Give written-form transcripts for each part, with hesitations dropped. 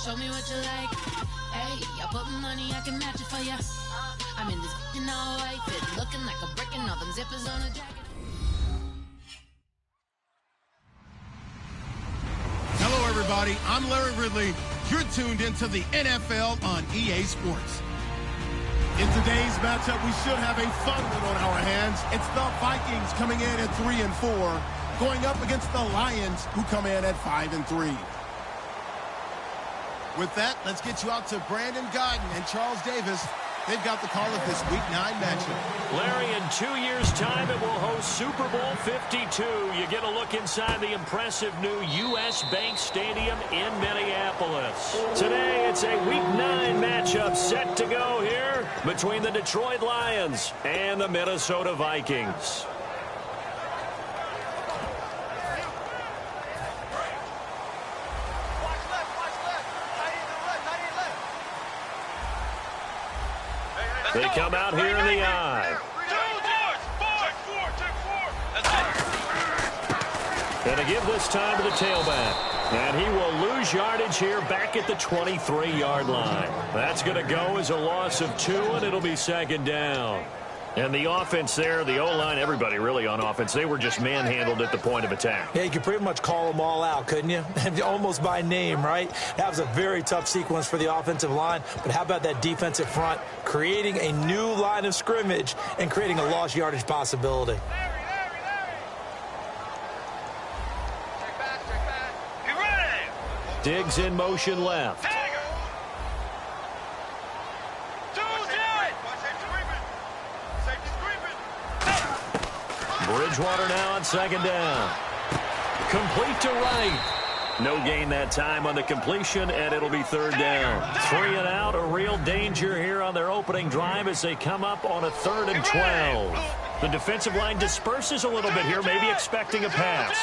Show me what you like. Hey, I put money, I can match it for ya. I'm in this all white fit, looking like a brick and all them zippers on a jacket. Hello, everybody. I'm Larry Ridley. You're tuned into the NFL on EA Sports. In today's matchup, we should have a fun one on our hands. It's the Vikings coming in at 3-4, going up against the Lions, who come in at 5-3. With that, let's get you out to Brandon Godden and Charles Davis. They've got the call of this Week 9 matchup. Larry, in 2 years' time, it will host Super Bowl 52. You get a look inside the impressive new U.S. Bank Stadium in Minneapolis. Today, it's a Week 9 matchup set to go here between the Detroit Lions and the Minnesota Vikings. They come out here in the eye. And to give this time to the tailback. And he will lose yardage here back at the 23-yard line. That's going to go as a loss of 2, and it'll be second down. And the offense there, the O-line, everybody really on offense, they were just manhandled at the point of attack. Yeah, you could pretty much call them all out, couldn't you? Almost by name, right? That was a very tough sequence for the offensive line. But how about that defensive front creating a new line of scrimmage and creating a lost yardage possibility? Diggs in motion left. Bridgewater now on second down. Complete to right. No gain that time on the completion, and it'll be third down. 3 and out, a real danger here on their opening drive as they come up on a 3rd and 12. The defensive line disperses a little bit here, maybe expecting a pass.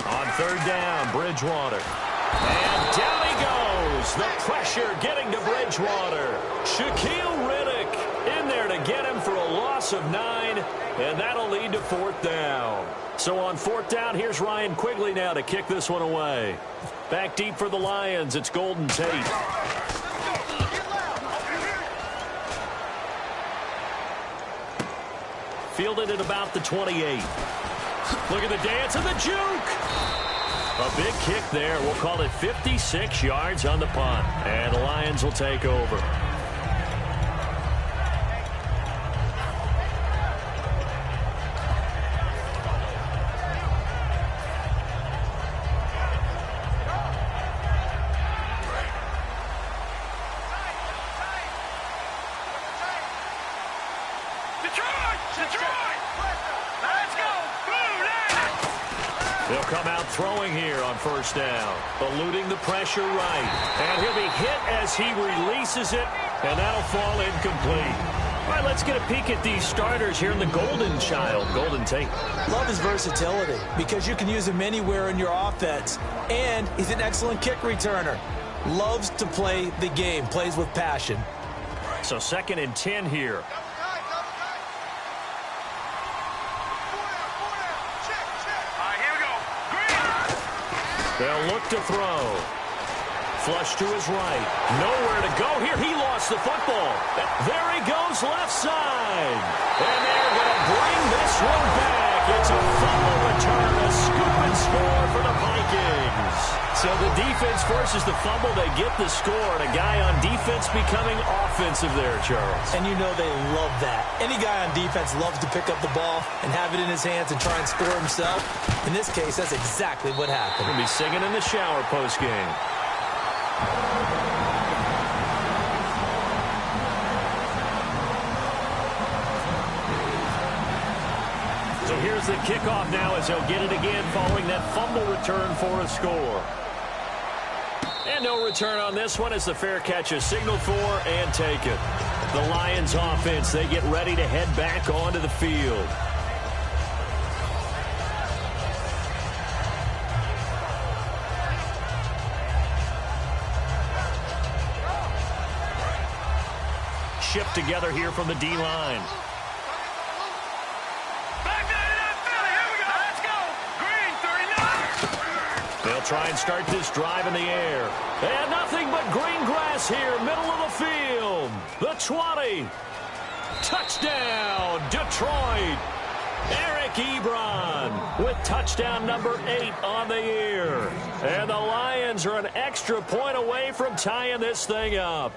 On 3rd down, Bridgewater. And down he goes. The pressure getting to Bridgewater. Shaquille Riddick in there to get him for a loss of 9, and that'll lead to 4th down. So on 4th down, here's Ryan Quigley now to kick this one away. Back deep for the Lions, it's Golden Tate. Fielded at about the 28. Look at the dance and the juke. A big kick there. We'll call it 56 yards on the punt. And the Lions will take over. They'll come out throwing here on 1st down. Eluding the pressure right. And he'll be hit as he releases it, and that'll fall incomplete. All right, let's get a peek at these starters here in the Golden Child, Golden Tate. Love his versatility because you can use him anywhere in your offense. And he's an excellent kick returner. Loves to play the game, plays with passion. So 2nd and 10 here. They'll look to throw. Flush to his right. Nowhere to go here. He lost the football. There he goes left side. And they're going to bring this one back. It's a fumble return, a scoop and score for the Vikings. So the defense forces the fumble. They get the score. And a guy on defense becoming offensive there, Charles. And you know they love that. Any guy on defense loves to pick up the ball and have it in his hands and try and score himself. In this case, that's exactly what happened. He'll be singing in the shower post-game. So here's the kickoff now as they'll get it again following that fumble return for a score. And no return on this one as the fair catch is signaled for and taken. The Lions offense, they get ready to head back onto the field. Shipped together here from the D-line. They'll try and start this drive in the air. And nothing but green grass here, middle of the field. The 20. Touchdown, Detroit. Eric Ebron with touchdown number 8 on the year. And the Lions are an extra point away from tying this thing up.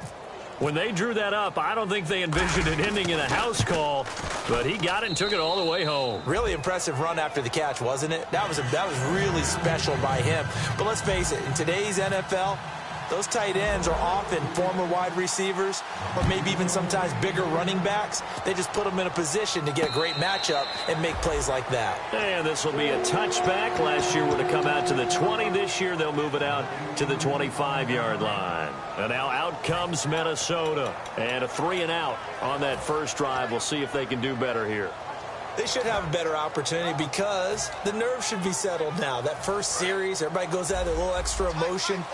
When they drew that up, I don't think they envisioned it ending in a house call, but he got it and took it all the way home. Really impressive run after the catch, wasn't it? That was really special by him. But let's face it, in today's NFL, those tight ends are often former wide receivers or maybe even sometimes bigger running backs. They just put them in a position to get a great matchup and make plays like that. And this will be a touchback. Last year would have come out to the 20. This year they'll move it out to the 25-yard line. And now out comes Minnesota. And a 3-and-out on that first drive. We'll see if they can do better here. They should have a better opportunity because the nerves should be settled now. That first series, everybody goes out with a little extra emotion.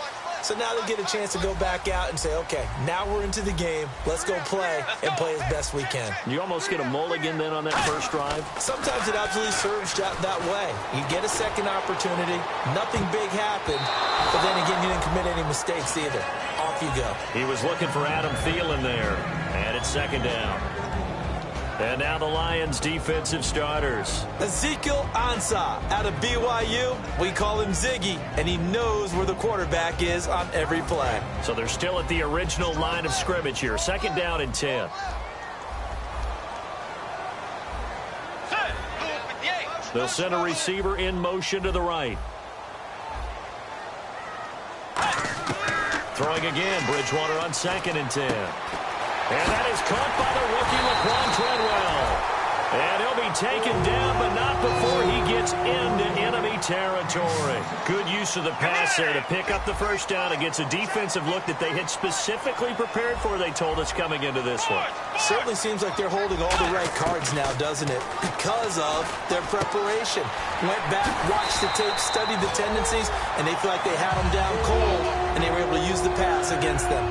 So now they get a chance to go back out and say, okay, now we're into the game. Let's go play and play as best we can. You almost get a mulligan then on that first drive? Sometimes it absolutely serves that way. You get a second opportunity. Nothing big happened. But then again, you didn't commit any mistakes either. Off you go. He was looking for Adam Thielen there. And it's second down. And now the Lions' defensive starters. Ezekiel Ansah out of BYU. We call him Ziggy, and he knows where the quarterback is on every play. So they're still at the original line of scrimmage here. Second down and 10. They'll send a receiver in motion to the right. Throwing again, Bridgewater on second and 10. And that is caught by the rookie Laquan Treadwell. And he'll be taken down, but not before he gets into enemy territory. Good use of the pass there to pick up the first down against a defensive look that they had specifically prepared for, they told us, coming into this one. Certainly seems like they're holding all the right cards now, doesn't it? Because of their preparation. Went back, watched the tape, studied the tendencies, and they feel like they had them down cold, and they were able to use the pass against them.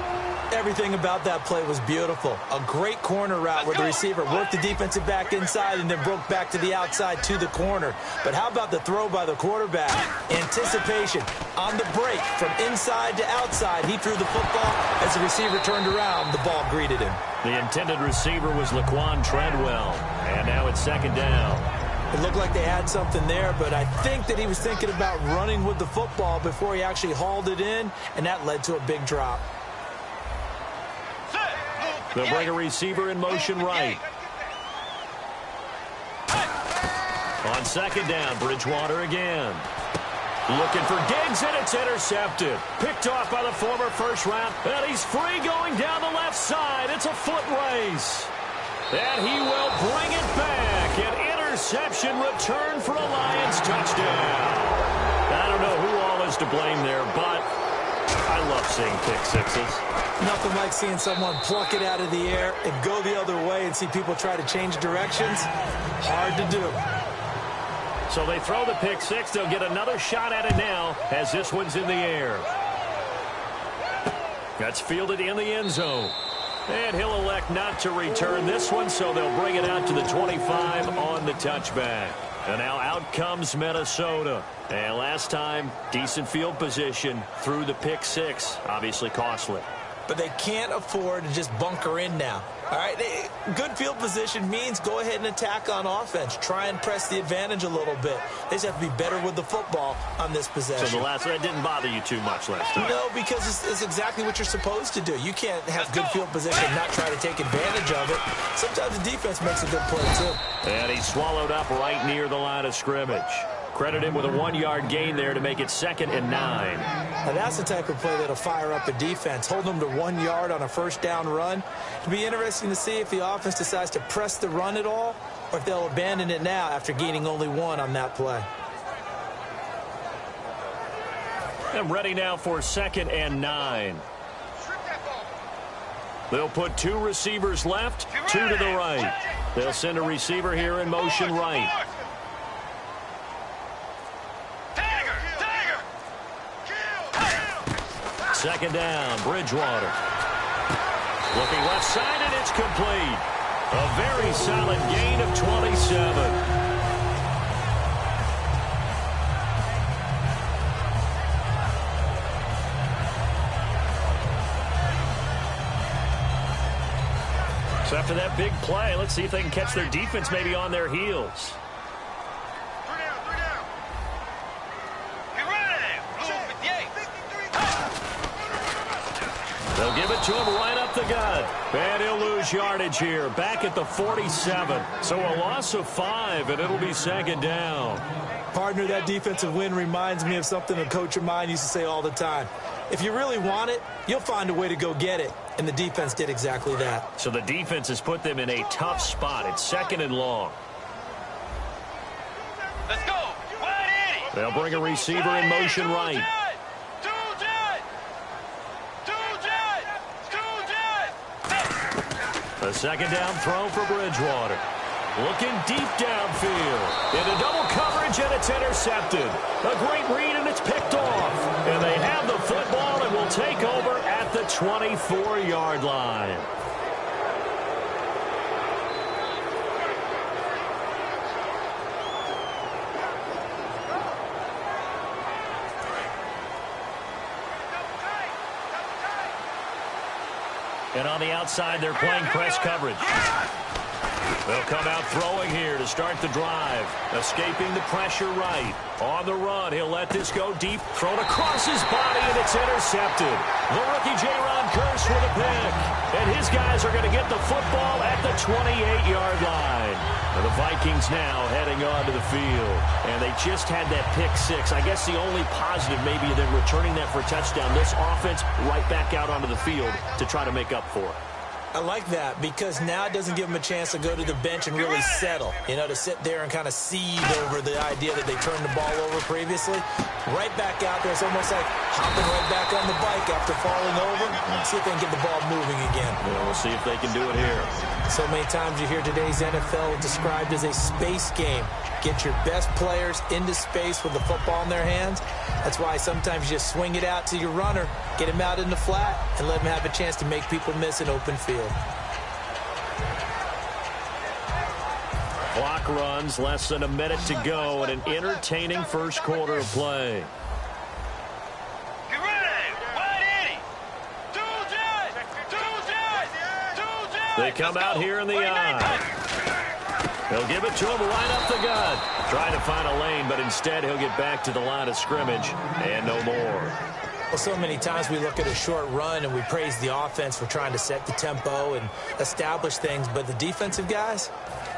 Everything about that play was beautiful. A great corner route where the receiver worked the defensive back inside and then broke back to the outside to the corner. But how about the throw by the quarterback? Anticipation on the break from inside to outside. He threw the football. As the receiver turned around, the ball greeted him. The intended receiver was Laquan Treadwell. And now it's second down. It looked like they had something there, but I think that he was thinking about running with the football before he actually hauled it in, and that led to a big drop. They'll bring a receiver in motion right. On second down, Bridgewater again. Looking for Diggs, and it's intercepted. Picked off by the former first round, and he's free going down the left side. It's a foot race. And he will bring it back. An interception return for a Lions touchdown. I don't know who all is to blame there, but I love seeing pick sixes. Nothing like seeing someone pluck it out of the air and go the other way and see people try to change directions. Hard to do. So they throw the pick six. They'll get another shot at it now as this one's in the air. That's fielded in the end zone. And he'll elect not to return this one, so they'll bring it out to the 25 on the touchback. And now out comes Minnesota. And last time, decent field position through the pick six. Obviously costly. But they can't afford to just bunker in now. All right, good field position means go ahead and attack on offense. Try and press the advantage a little bit. They just have to be better with the football on this possession. So the last one didn't bother you too much last time? No, because it's exactly what you're supposed to do. You can't have good field position and not try to take advantage of it. Sometimes the defense makes a good play, too. And he's swallowed up right near the line of scrimmage. Credit him with a 1-yard gain there to make it 2nd and 9. Now that's the type of play that'll fire up a defense. Hold them to 1 yard on a first down run. It'll be interesting to see if the offense decides to press the run at all or if they'll abandon it now after gaining only 1 on that play. And ready now for 2nd and 9. They'll put 2 receivers left, 2 to the right. They'll send a receiver here in motion right. Second down, Bridgewater. Looking left side, and it's complete. A very solid gain of 27. So after that big play, let's see if they can catch their defense maybe on their heels. They'll give it to him right up the gut. And he'll lose yardage here. Back at the 47. So a loss of 5, and it'll be second down. Partner, that defensive win reminds me of something a coach of mine used to say all the time. If you really want it, you'll find a way to go get it. And the defense did exactly that. So the defense has put them in a tough spot. It's second and long. Let's go. They'll bring a receiver in motion right. A second down throw for Bridgewater. Looking deep downfield. Into double coverage, and it's intercepted. A great read, and it's picked off. And they have the football and will take over at the 24-yard line. And on the outside, they're playing press coverage. They'll come out throwing here to start the drive. Escaping the pressure right. On the run, he'll let this go deep. Thrown across his body, and it's intercepted. The rookie J-Ron Curse with a pick. And his guys are going to get the football at the 28-yard line. And the Vikings now heading onto the field. And they just had that pick 6. I guess the only positive maybe than returning that for a touchdown. This offense right back out onto the field to try to make up for it. I like that because now it doesn't give them a chance to go to the bench and really settle, to sit there and kind of seethe over the idea that they turned the ball over previously. Right back out there, it's almost like hopping right back on the bike after falling over. See if they can get the ball moving again. Yeah, we'll see if they can do it here. So many times you hear today's NFL described as a space game. Get your best players into space with the football in their hands. That's why sometimes you just swing it out to your runner, get him out in the flat, and let him have a chance to make people miss an open field. Clock runs, less than a minute to go, and an entertaining first quarter of play. Get ready. 180. They come out here in the eye. They'll give it to him right up the gut. Trying to find a lane, but instead he'll get back to the line of scrimmage and no more. Well, so many times we look at a short run and we praise the offense for trying to set the tempo and establish things, but the defensive guys,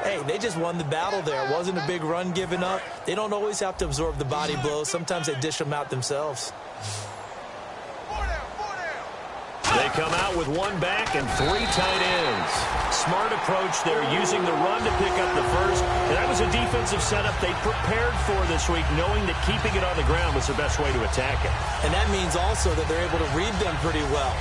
hey, they just won the battle there. It wasn't a big run given up. They don't always have to absorb the body blows. Sometimes they dish them out themselves. They come out with one back and 3 tight ends. Smart approach there, using the run to pick up the first. And that was a defensive setup they prepared for this week, knowing that keeping it on the ground was the best way to attack it. And that means also that they're able to read them pretty well.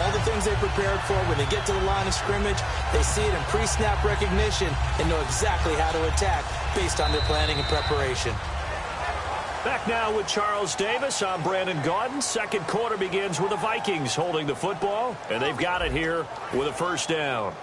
All the things they prepared for, when they get to the line of scrimmage, they see it in pre-snap recognition and know exactly how to attack based on their planning and preparation. Back now with Charles Davis. I'm Brandon Gaudin. Second quarter begins with the Vikings holding the football, and they've got it here with a first down.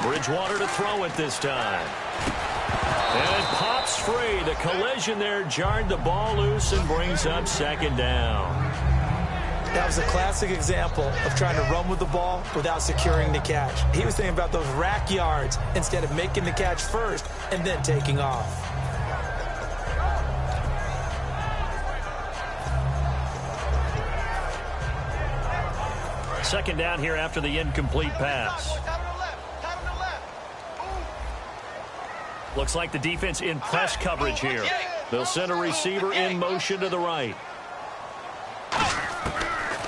Bridgewater to throw it this time. And it pops free. The collision there jarred the ball loose and brings up second down. That was a classic example of trying to run with the ball without securing the catch. He was thinking about those rack yards instead of making the catch first and then taking off. Second down here after the incomplete pass. Looks like the defense in press coverage here. They'll send a receiver in motion to the right.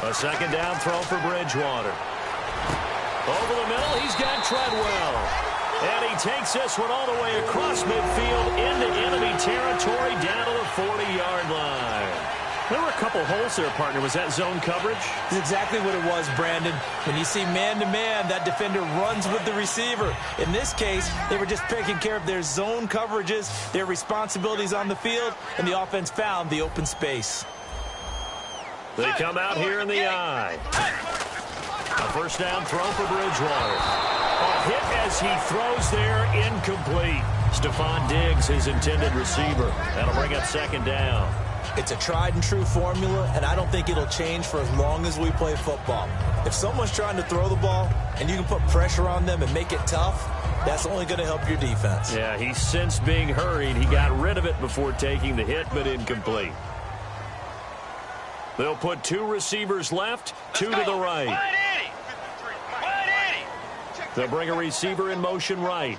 A second down throw for Bridgewater. Over the middle, he's got Treadwell. And he takes this one all the way across midfield into enemy territory down to the 40-yard line. There were a couple holes there, partner. Was that zone coverage? That's exactly what it was, Brandon. When you see man-to-man, that defender runs with the receiver. In this case, they were just taking care of their zone coverages, their responsibilities on the field, and the offense found the open space. They come out here in the eye. A first down throw for Bridgewater. A hit as he throws there, incomplete. Stephon Diggs, his intended receiver. That'll bring up second down. It's a tried-and-true formula, and I don't think it'll change for as long as we play football. If someone's trying to throw the ball and you can put pressure on them and make it tough, that's only going to help your defense. Yeah, he sensed being hurried. He got rid of it before taking the hit, but incomplete. They'll put two receivers left, two to the right. They'll bring a receiver in motion right.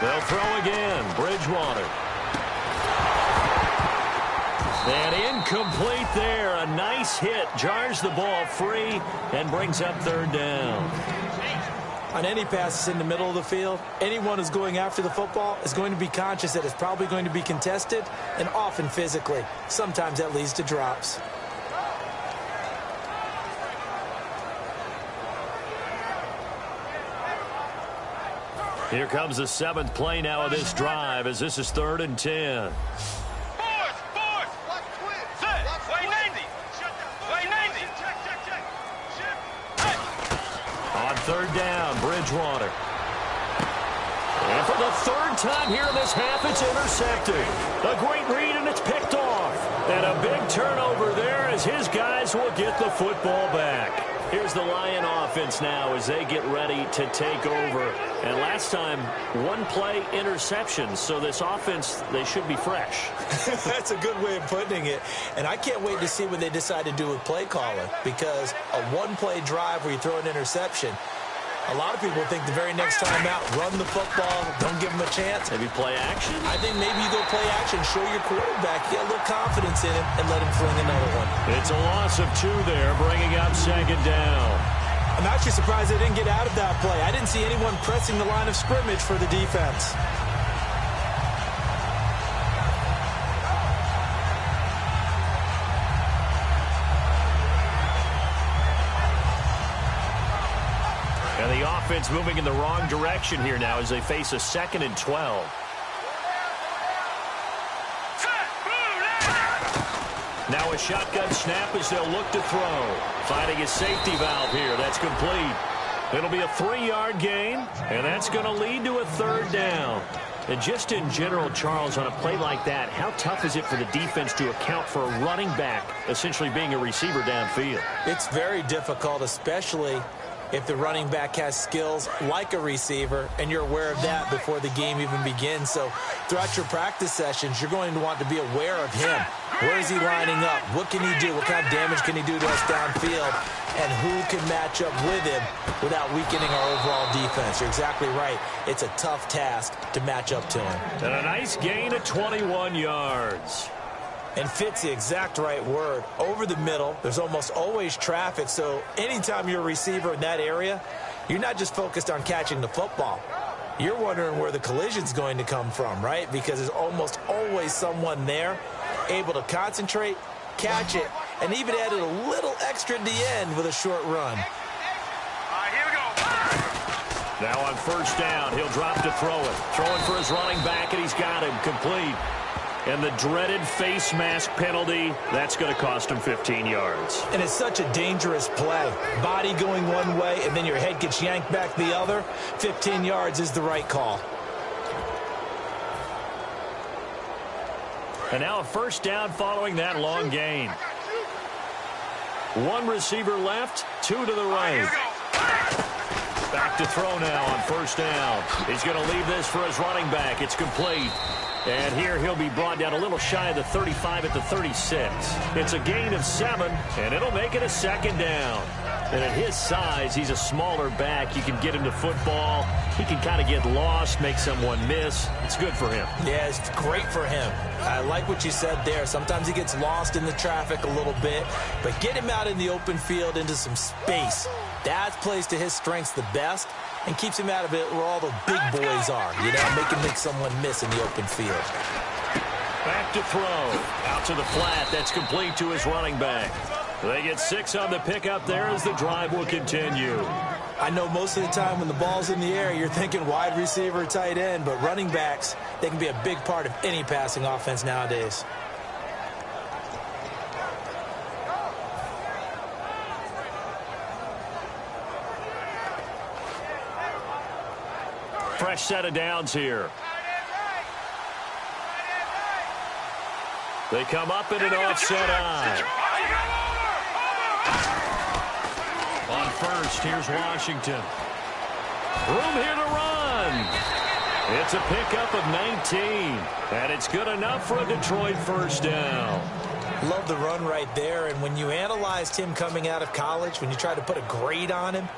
They'll throw again. Bridgewater. And incomplete there. A nice hit. Jars the ball free and brings up third down. On any passes in the middle of the field, anyone who's going after the football is going to be conscious that it's probably going to be contested, and often physically. Sometimes that leads to drops. Here comes the seventh play now of this drive as this is 3rd and 10. On third down, Bridgewater. And for the third time here in this half, it's intercepted. A great read, and it's picked off. And a big turnover there as his guys will get the football back. Here's the Lion offense now as they get ready to take over. And last time, one play interception. So this offense, they should be fresh. That's a good way of putting it. And I can't wait to see what they decide to do with play calling, because a one-play drive where you throw an interception, a lot of people think the very next time out, run the football, don't give them a chance. Maybe play action? I think maybe you go play action, show your quarterback, get a little confidence in him, and let him fling another one. It's a loss of 2 there, bringing up second down. I'm actually surprised they didn't get out of that play. I didn't see anyone pressing the line of scrimmage for the defense. And the offense moving in the wrong direction here now as they face a 2nd and 12. Now a shotgun snap as they'll look to throw. Finding a safety valve here. That's complete. It'll be a 3-yard gain, and that's going to lead to a 3rd down. And just in general, Charles, on a play like that, how tough is it for the defense to account for a running back essentially being a receiver downfield? It's very difficult, especially if the running back has skills like a receiver, and you're aware of that before the game even begins. So throughout your practice sessions, you're going to want to be aware of him. Where is he lining up? What can he do? What kind of damage can he do to us downfield? And who can match up with him without weakening our overall defense? You're exactly right. It's a tough task to match up to him. And a nice gain of 21 yards. And fit's the exact right word. Over the middle, there's almost always traffic, so anytime you're a receiver in that area, you're not just focused on catching the football. You're wondering where the collision's going to come from, right? Because there's almost always someone there able to concentrate, catch it, and even added a little extra at the end with a short run. Here we go. Now on first down, he'll drop to throw it. Throwing for his running back, and he's got him complete. And the dreaded face mask penalty, that's going to cost him 15 yards. And it's such a dangerous play. Body going one way, and then your head gets yanked back the other. 15 yards is the right call. And now a first down following that long gain. One receiver left, 2 to the right. Back to throw now on first down. He's going to leave this for his running back. It's complete. And here he'll be brought down a little shy of the 35 at the 36. It's a gain of 7, and it'll make it a second down. And at his size, he's a smaller back. You can get him to football. He can kind of get lost, make someone miss. It's good for him. Yeah, it's great for him. I like what you said there. Sometimes he gets lost in the traffic a little bit, but get him out in the open field into some space. That plays to his strengths the best and keeps him out of it where all the big boys are, you know, make someone miss in the open field. Back to throw. Out to the flat. That's complete to his running back. They get 6 on the pickup there as the drive will continue. I know most of the time when the ball's in the air, you're thinking wide receiver, tight end, but running backs, they can be a big part of any passing offense nowadays. Fresh set of downs here. They come up in an offset eye. On first, here's Washington. Room here to run. It's a pickup of 19. And it's good enough for a Detroit first down. Love the run right there. And when you analyzed him coming out of college, when you tried to put a grade on him,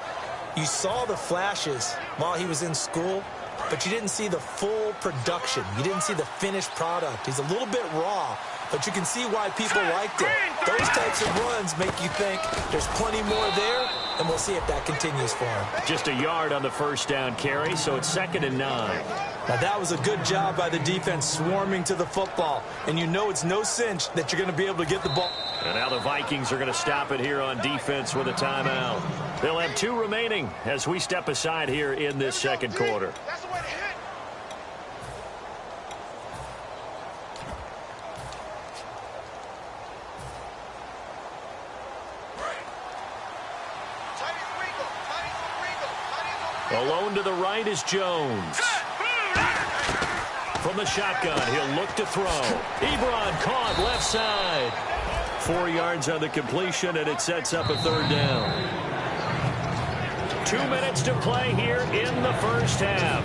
you saw the flashes while he was in school, but you didn't see the full production. You didn't see the finished product. He's a little bit raw, but you can see why people liked him. Those types of runs make you think there's plenty more there, and we'll see if that continues for him. Just a yard on the first down carry, so it's 2nd and 9. Now, that was a good job by the defense swarming to the football, and you know it's no cinch that you're going to be able to get the ball. And now the Vikings are going to stop it here on defense with a timeout. They'll have 2 remaining as we step aside here in this second quarter. Alone to the right is Jones. From the shotgun, he'll look to throw. Ebron caught left side. 4 yards on the completion, and it sets up a 3rd down. 2 minutes to play here in the first half.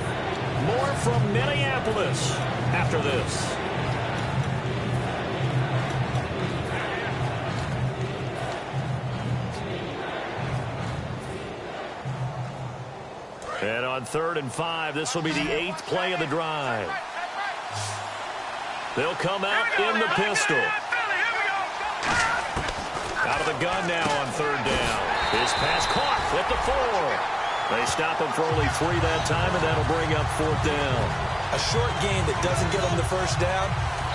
More from Minneapolis after this. And on 3rd and 5, this will be the 8th play of the drive. They'll come out in the pistol. Out of the gun now on 3rd down. His pass caught at the 4. They stop him for only 3 that time, and that'll bring up 4th down. A short game that doesn't get them the first down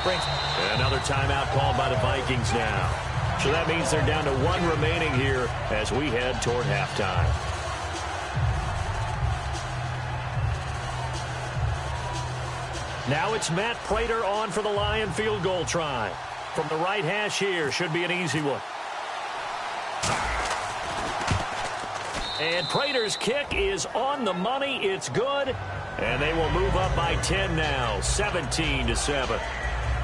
brings... And another timeout called by the Vikings now. So that means they're down to 1 remaining here as we head toward halftime. Now it's Matt Prater on for the Lion field goal try. From the right hash here, should be an easy one. And Prater's kick is on the money. It's good. And they will move up by 10 now, 17-7.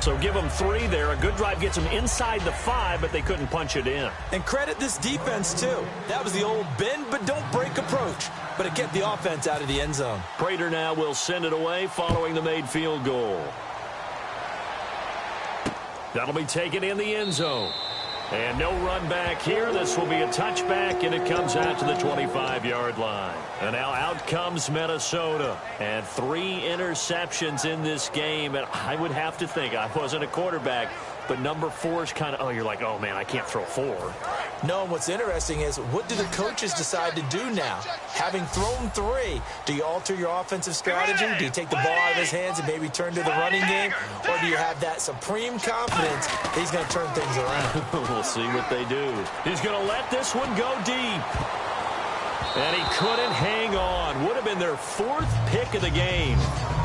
So give them 3 there. A good drive gets them inside the 5, but they couldn't punch it in. And credit this defense, too. That was the old bend but don't break approach. But it kept the offense out of the end zone. Prater now will send it away following the made field goal. That'll be taken in the end zone. And no run back here. This will be a touchback, and it comes out to the 25-yard line. And now out comes Minnesota. And 3 interceptions in this game. And I would have to think, I wasn't a quarterback, but number 4 is kind of, oh, you're like, oh, man, I can't throw 4. No, and what's interesting is, what do the coaches decide to do now? Having thrown 3, do you alter your offensive strategy? Do you take the ball out of his hands and maybe turn to the running game? Or do you have that supreme confidence that he's going to turn things around? We'll see what they do. He's going to let this one go deep. And he couldn't hang on. Would have been their 4th pick of the game.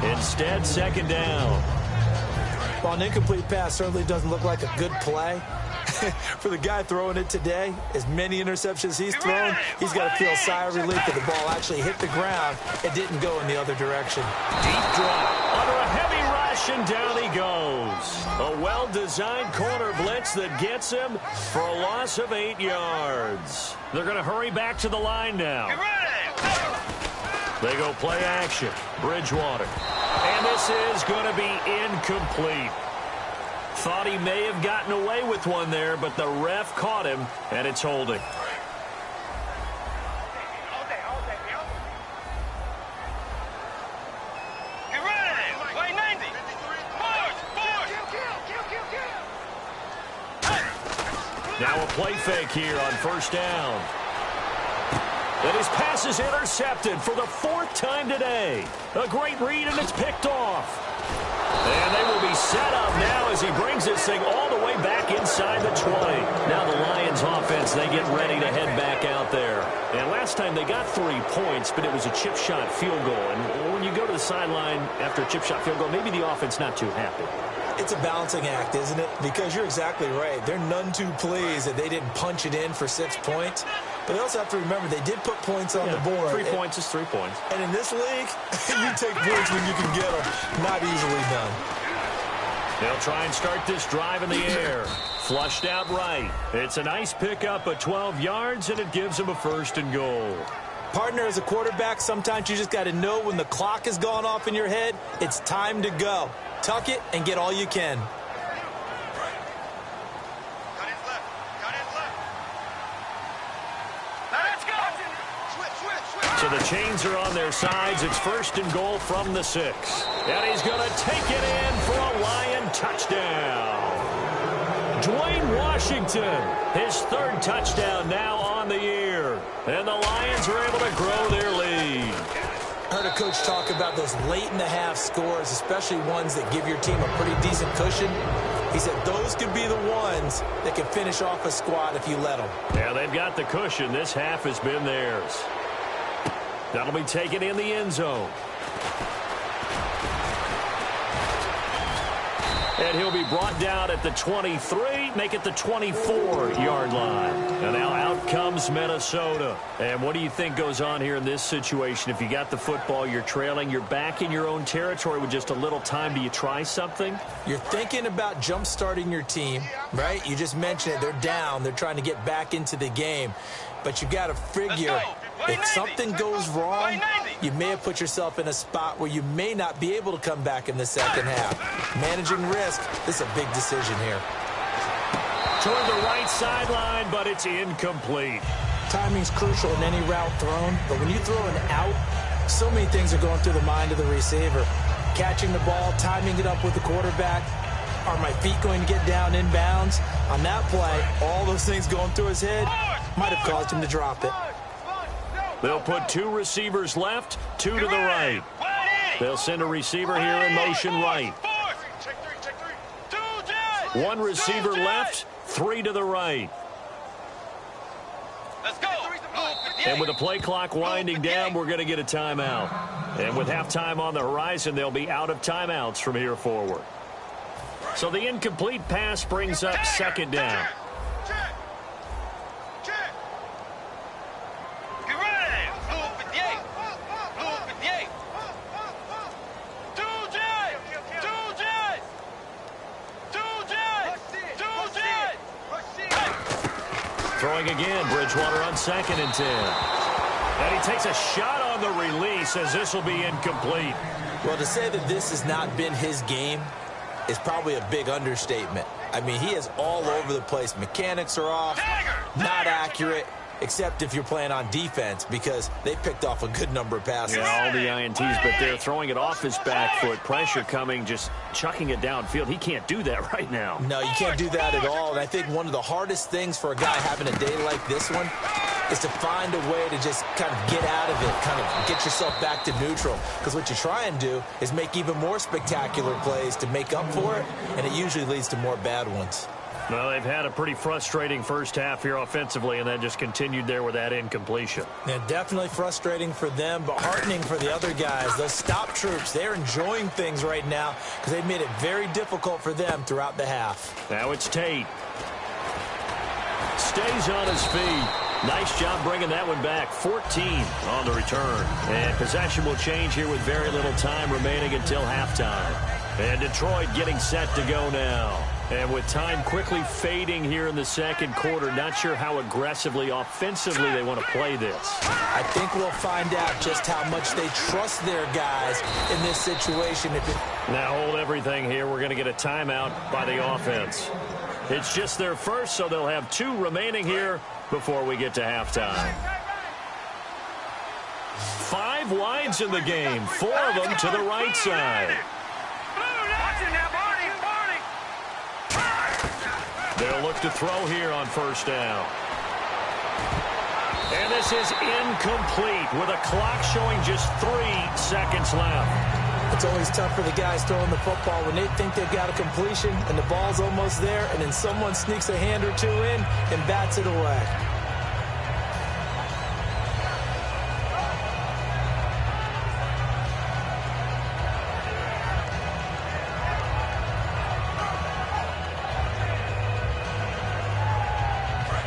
Instead, 2nd down. Well, an incomplete pass certainly doesn't look like a good play. For the guy throwing it today, as many interceptions he's thrown, he's got to feel a sigh of relief that the ball actually hit the ground and didn't go in the other direction. Deep drop under a heavy rush, and down he goes. A well-designed corner blitz that gets him for a loss of 8 yards. They're going to hurry back to the line now. They go play action. Bridgewater. And this is going to be incomplete. Thought he may have gotten away with one there, but the ref caught him, and it's holding. Now a play fake here on 1st down. And his pass is intercepted for the 4th time today. A great read, and it's picked off. And they will be set up now as he brings this thing all the way back inside the 20. Now the Lions offense, they get ready to head back out there. And last time they got 3 points, but it was a chip shot field goal. And when you go to the sideline after a chip shot field goal, maybe the offense not too happy. It's a balancing act, isn't it? Because you're exactly right. They're none too pleased that they didn't punch it in for 6 points. But they also have to remember they did put points on the board. 3 points is 3 points. And in this league, you take points when you can get them. Not easily done. They'll try and start this drive in the air. Flushed out right. It's a nice pickup of 12 yards, and it gives them a 1st and goal. Partner, as a quarterback, sometimes you just got to know when the clock has gone off in your head, it's time to go. Tuck it and get all you can. So the chains are on their sides. It's 1st and goal from the 6. And he's going to take it in for a Lion touchdown. Dwayne Washington, his 3rd touchdown now on the year. And the Lions are able to grow their lead. I heard a coach talk about those late-in-the-half scores, especially ones that give your team a pretty decent cushion. He said those could be the ones that can finish off a squad if you let them. Yeah, they've got the cushion. This half has been theirs. That'll be taken in the end zone. And he'll be brought down at the 23, make it the 24-yard line. And now out comes Minnesota. And what do you think goes on here in this situation? If you got the football, you're trailing, you're back in your own territory with just a little time. Do you try something? You're thinking about jump-starting your team, right? You just mentioned it. They're down. They're trying to get back into the game. But you got to figure if something goes wrong, you may have put yourself in a spot where you may not be able to come back in the second half. Managing risk, this is a big decision here. Toward the right sideline, but it's incomplete. Timing's crucial in any route thrown, but when you throw an out, so many things are going through the mind of the receiver. Catching the ball, timing it up with the quarterback. Are my feet going to get down in bounds? On that play, all those things going through his head might have caused him to drop it. They'll put 2 receivers left, 2 to the right. They'll send a receiver here in motion right. 1 receiver left, 3 to the right. Let's go. And with the play clock winding down, we're going to get a timeout. And with halftime on the horizon, they'll be out of timeouts from here forward. So the incomplete pass brings up 2nd down. Throwing again, Bridgewater on 2nd and 10. And he takes a shot on the release as this will be incomplete. Well, to say that this has not been his game is probably a big understatement. I mean, he is all over the place. Mechanics are off, not accurate, except if you're playing on defense because they picked off a good number of passes. Yeah, all the INTs, but they're throwing it off his back foot. Pressure coming, just chucking it downfield. He can't do that right now. No, you can't do that at all. And I think one of the hardest things for a guy having a day like this one is to find a way to just kind of get out of it, kind of get yourself back to neutral. Because what you try and do is make even more spectacular plays to make up for it, and it usually leads to more bad ones. Well, they've had a pretty frustrating first half here offensively, and then just continued there with that incompletion. Yeah, definitely frustrating for them, but heartening for the other guys. Those stop troops, they're enjoying things right now because they've made it very difficult for them throughout the half. Now it's Tate. Stays on his feet. Nice job bringing that one back. 14 on the return. And possession will change here with very little time remaining until halftime. And Detroit getting set to go now. And with time quickly fading here in the second quarter, not sure how aggressively, offensively they want to play this. I think we'll find out just how much they trust their guys in this situation. Now hold everything here. We're going to get a timeout by the offense. It's just their first, so they'll have 2 remaining here before we get to halftime. 5 wides in the game, 4 of them to the right side. They'll look to throw here on first down. And this is incomplete with a clock showing just 3 seconds left. It's always tough for the guys throwing the football when they think they've got a completion and the ball's almost there, and then someone sneaks a hand or two in and bats it away.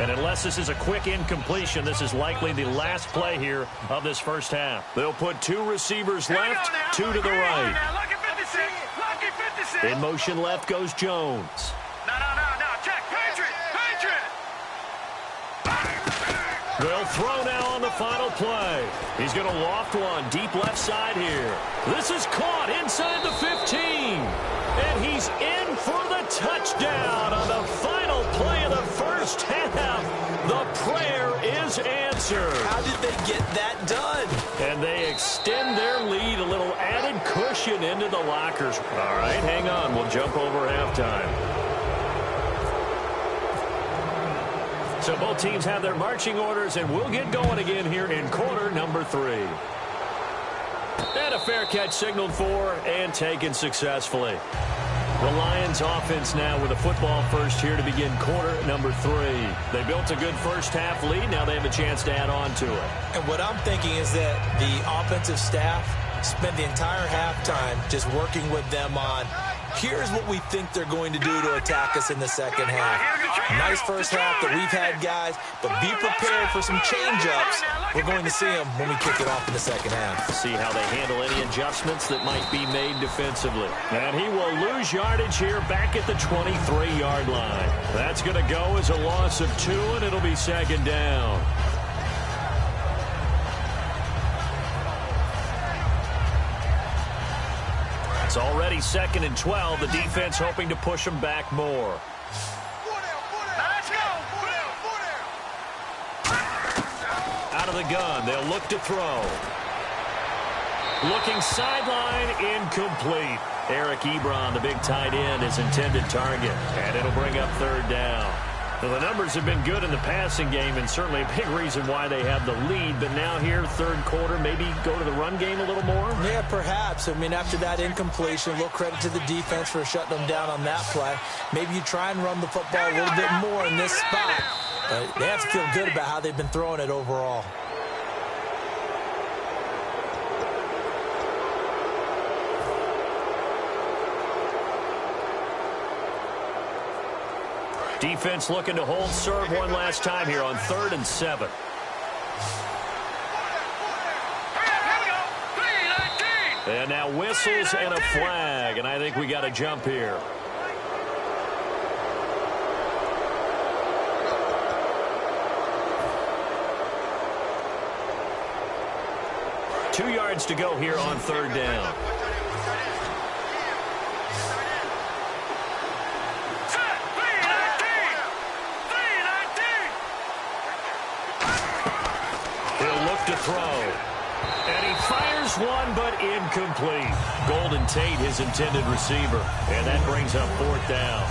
And unless this is a quick incompletion, this is likely the last play here of this first half. They'll put 2 receivers left, 2 to the right. In motion left goes Jones. No. Check. Patriot. They'll throw now on the final play. He's going to loft one deep left side here. This is caught inside the 15. And he's in for the touchdown on the final play of the first half. The prayer is answered. How did they get that done? And they extend their lead, a little added cushion into the lockers. All right, hang on. We'll jump over halftime. So both teams have their marching orders, and we'll get going again here in quarter number 3. And a fair catch signaled for and taken successfully. The Lions offense now with a football first here to begin quarter number 3. They built a good first half lead. Now they have a chance to add on to it. And what I'm thinking is that the offensive staff spent the entire halftime just working with them on, here's what we think they're going to do to attack us in the second half. Nice first half that we've had, guys, but be prepared for some change-ups. We're going to see them when we kick it off in the second half. See how they handle any adjustments that might be made defensively. And he will lose yardage here back at the 23-yard line. That's going to go as a loss of 2, and it'll be second down. It's already 2nd and 12. The defense hoping to push them back more. Let's go. Out of the gun, they'll look to throw. Looking sideline, incomplete. Eric Ebron, the big tight end, his intended target. And it'll bring up 3rd down. Well, the numbers have been good in the passing game, and certainly a big reason why they have the lead. But now here, 3rd quarter, maybe go to the run game a little more? Yeah, perhaps. I mean, after that incompletion, a little credit to the defense for shutting them down on that play. Maybe you try and run the football a little bit more in this spot. But they have to feel good about how they've been throwing it overall. Defense looking to hold serve one last time here on 3rd and 7. And now whistles and a flag, and I think we got a jump here. Two yards to go here on 3rd down. To throw. And he fires one, but incomplete. Golden Tate, his intended receiver. And that brings up 4th down.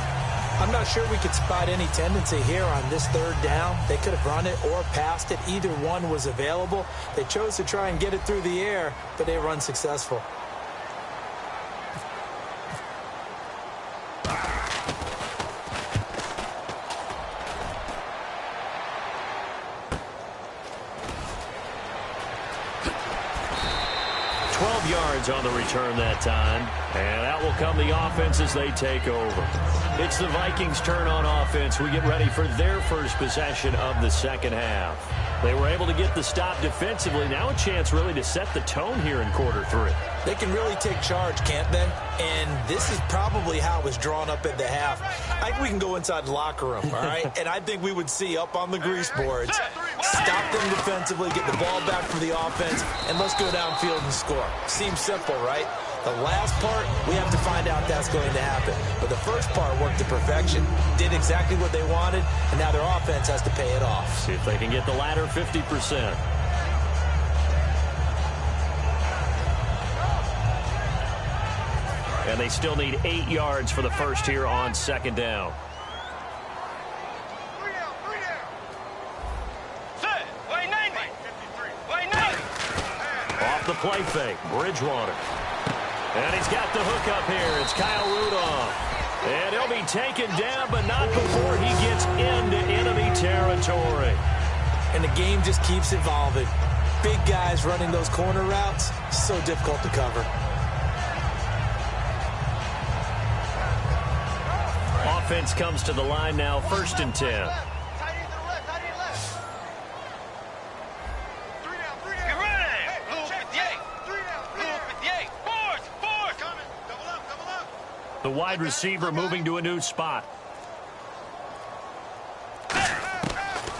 I'm not sure we could spot any tendency here on this 3rd down. They could have run it or passed it. Either one was available. They chose to try and get it through the air, but they were unsuccessful. On the return that time, and out will come the offense as they take over. It's the Vikings' turn on offense. We get ready for their first possession of the second half. They were able to get the stop defensively. Now a chance really to set the tone here in quarter 3. They can really take charge, can't they? And this is probably how it was drawn up at the half. I think we can go inside the locker room, all right? And I think we would see up on the grease boards, stop them defensively, get the ball back for the offense, and let's go downfield and score. Seems simple, right? The last part, we have to find out that's going to happen. But the first part worked to perfection, did exactly what they wanted, and now their offense has to pay it off. See if they can get the latter 50%. And they still need 8 yards for the first here on 2nd down. Set. Wait, 90. the play fake. Bridgewater. And he's got the hook up here. It's Kyle Rudolph. And he'll be taken down, but not before he gets into enemy territory. And the game just keeps evolving. Big guys running those corner routes, so difficult to cover. Offense comes to the line now, 1st and 10. The wide receiver moving to a new spot.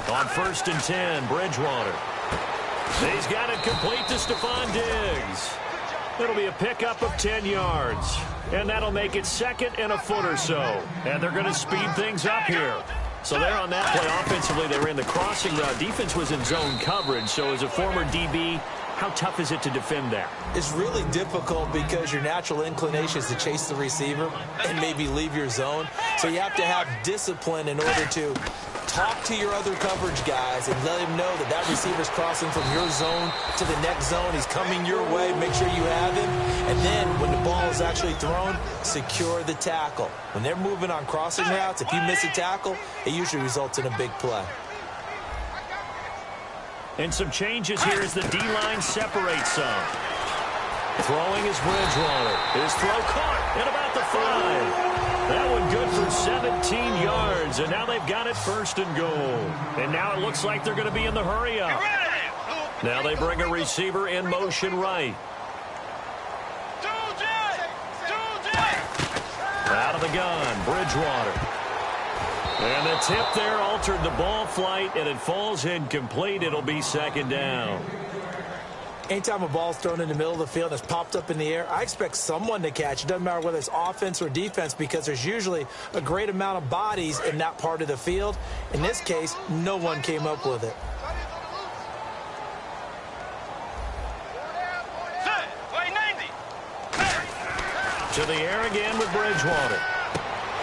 On 1st and 10, Bridgewater. He's got it complete to Stephon Diggs. It'll be a pickup of 10 yards. And that'll make it 2nd and a foot or so. And they're going to speed things up here. So they're on that play. Offensively, they ran the crossing route. Defense was in zone coverage. So as a former DB, how tough is it to defend that? It's really difficult because your natural inclination is to chase the receiver and maybe leave your zone. So you have to have discipline in order to talk to your other coverage guys and let him know that that receiver's crossing from your zone to the next zone. He's coming your way. Make sure you have him. And then when the ball is actually thrown, secure the tackle. When they're moving on crossing routes, if you miss a tackle, it usually results in a big play. And some changes here as the D-line separates some. Throwing is Bridgewater. His throw caught at about the 5. That one good for 17 yards, and now they've got it 1st and goal. And now it looks like they're going to be in the hurry-up. Now they bring a receiver in motion right. Out of the gun, Bridgewater. And the tip there altered the ball flight, and it falls incomplete. It'll be 2nd down. Anytime a ball's thrown in the middle of the field and it's popped up in the air, I expect someone to catch. It doesn't matter whether it's offense or defense because there's usually a great amount of bodies in that part of the field. In this case, no one came up with it. To the air again with Bridgewater.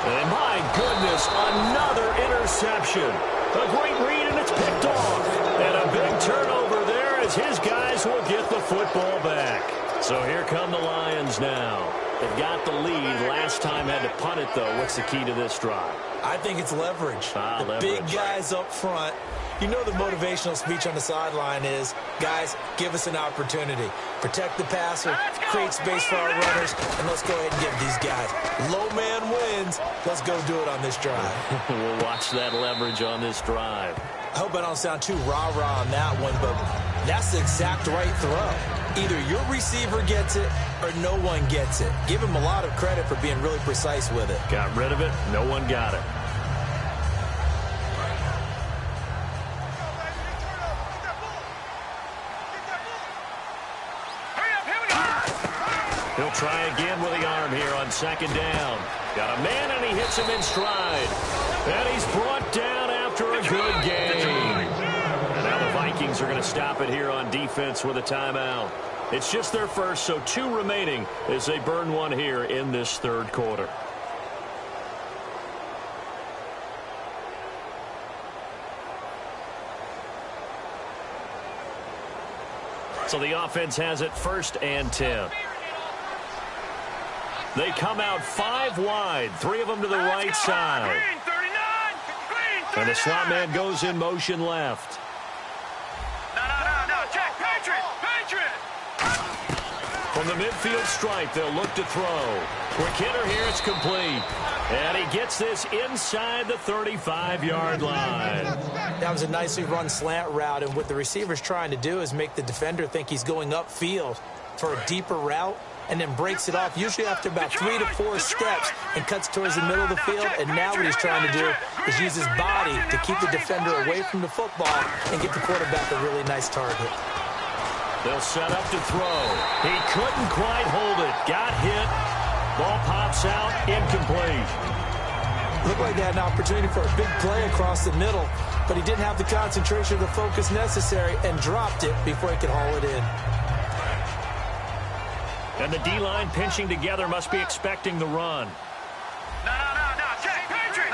And my goodness, another interception. A great read, and it's picked off. And a big turnover there as his guys will get the football back. So here come the Lions now. They've got the lead. Last time had to punt it, though. What's the key to this drive? I think it's leverage. Leverage. Big guys up front. You know the motivational speech on the sideline is, guys, give us an opportunity. Protect the passer, create space for our runners, and let's go ahead and give these guys. Low man wins. Let's go do it on this drive. We'll watch that leverage on this drive. I hope I don't sound too rah-rah on that one, but that's the exact right throw. Either your receiver gets it or no one gets it. Give him a lot of credit for being really precise with it. Got rid of it. No one got it. He'll try again with the arm here on 2nd down. Got a man, and he hits him in stride. And he's brought down after a good game. And now the Vikings are going to stop it here on defense with a timeout. It's just their first, so 2 remaining as they burn one here in this 3rd quarter. So the offense has it 1st and 10. They come out 5 wide, 3 of them to the right side. And the slot man goes in motion left. No, check, Patriot! From the midfield stripe, they'll look to throw. Quick hitter here, it's complete. And he gets this inside the 35-yard line. That was a nicely run slant route, and what the receiver's trying to do is make the defender think he's going upfield for a deeper route, and then breaks it off, usually after about 3 to 4 steps, and cuts towards the middle of the field. And now what he's trying to do is use his body to keep the defender away from the football and get the quarterback a really nice target. They'll set up to throw. He couldn't quite hold it. Got hit. Ball pops out, incomplete. Looked like they had an opportunity for a big play across the middle, but he didn't have the concentration or the focus necessary and dropped it before he could haul it in. And the D-line pinching together must be expecting the run. No, check, Patriot!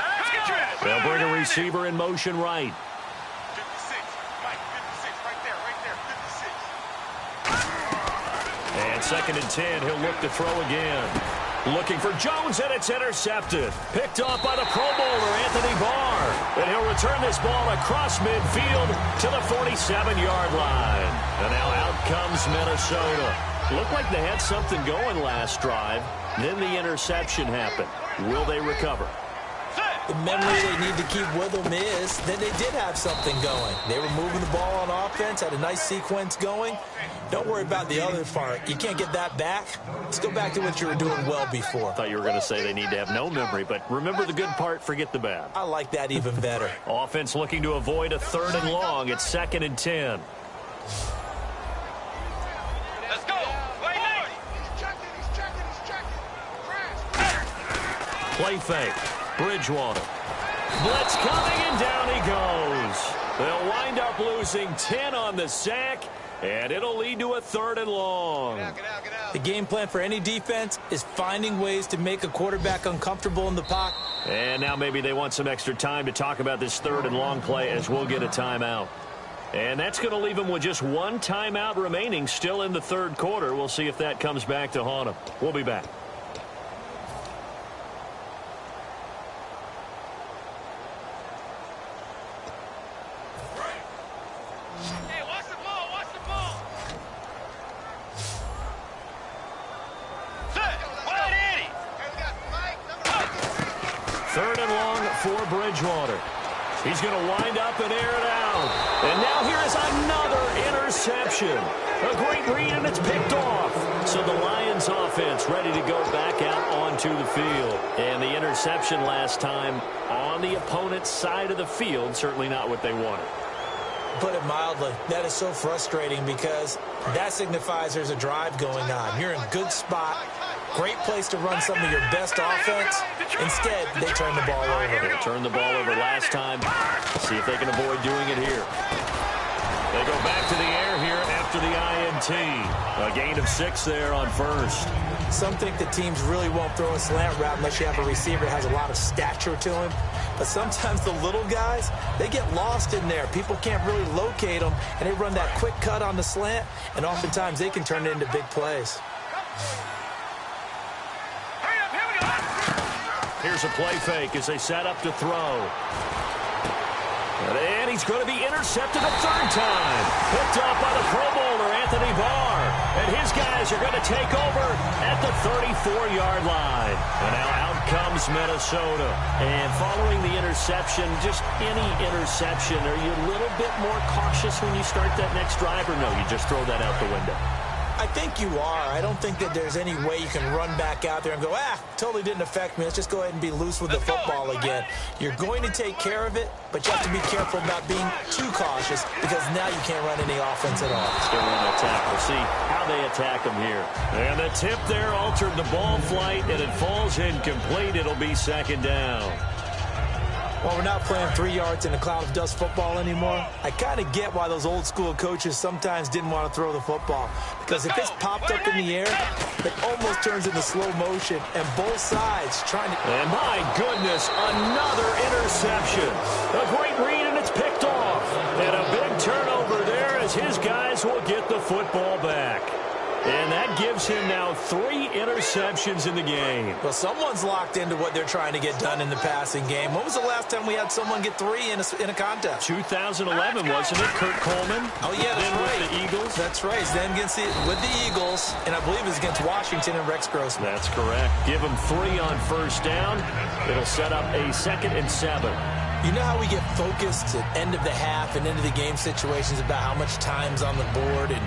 They'll bring a receiver in motion right. 56, Mike, 56, right there, 56. On 2nd and 10, he'll look to throw again. Looking for Jones, and it's intercepted. Picked off by the Pro Bowler, Anthony Barr. And he'll return this ball across midfield to the 47-yard line. And now out comes Minnesota. Looked like they had something going last drive. Then the interception happened. Will they recover? The memory they need to keep with them is that they did have something going. They were moving the ball on offense, had a nice sequence going. Don't worry about the other part. You can't get that back. Let's go back to what you were doing well before. I thought you were going to say they need to have no memory, but remember the good part, forget the bad. I like that even better. Offense looking to avoid a 3rd and long. It's 2nd and 10. Let's go. Wait, Nate. Play fake. Bridgewater. Blitz coming, and down he goes. They'll wind up losing 10 on the sack, and it'll lead to a 3rd and long. Get out. The game plan for any defense is finding ways to make a quarterback uncomfortable in the pocket. And now maybe they want some extra time to talk about this 3rd and long play as we'll get a timeout. And that's going to leave them with just one timeout remaining still in the 3rd quarter. We'll see if that comes back to haunt them. We'll be back. For Bridgewater. He's going to wind up and air it out. And now here is another interception. A great read, and it's picked off. So the Lions offense ready to go back out onto the field. And the interception last time on the opponent's side of the field, certainly not what they wanted. Put it mildly, that is so frustrating because that signifies there's a drive going on. You're in a good spot. Great place to run some of your best offense. Instead, they turn the ball over. They turned the ball over last time. See if they can avoid doing it here. They go back to the air here after the INT. A gain of 6 there on 1st. Some think the teams really won't throw a slant route unless you have a receiver that has a lot of stature to him. But sometimes the little guys, they get lost in there. People can't really locate them, and they run that quick cut on the slant, and oftentimes they can turn it into big plays. Here's a play fake as they set up to throw. And he's going to be intercepted a 3rd time. Picked off by the Pro Bowler, Anthony Barr. And his guys are going to take over at the 34-yard line. And now out comes Minnesota. And following the interception, just any interception, are you a little bit more cautious when you start that next drive, or no, you just throw that out the window? I think you are. I don't think that there's any way you can run back out there and go, totally didn't affect me. Let's just go ahead and be loose with the football again. You're going to take care of it, but you have to be careful about being too cautious because now you can't run any offense at all. Still in attack. We'll see how they attack them here. And the tip there altered the ball flight, and it falls incomplete. It'll be 2nd down. Well, we're not playing 3 yards in a cloud of dust football anymore. I kind of get why those old school coaches sometimes didn't want to throw the football. Because if it's popped up in the air, it almost turns into slow motion. And both sides trying to... And my goodness, another interception. A great read, and it's picked off. And a big turnover there as his guys will get the football back. And that gives him now 3 interceptions in the game. Well, someone's locked into what they're trying to get done in the passing game. When was the last time we had someone get 3 in a contest? 2011, wasn't it? Kurt Coleman. Oh, yeah, that's right. With the Eagles. That's right. Then with the Eagles, and I believe it was against Washington and Rex Grossman. That's correct. Give him 3 on 1st down. It'll set up a 2nd and 7. You know how we get focused at end of the half and into the game situations about how much time's on the board and,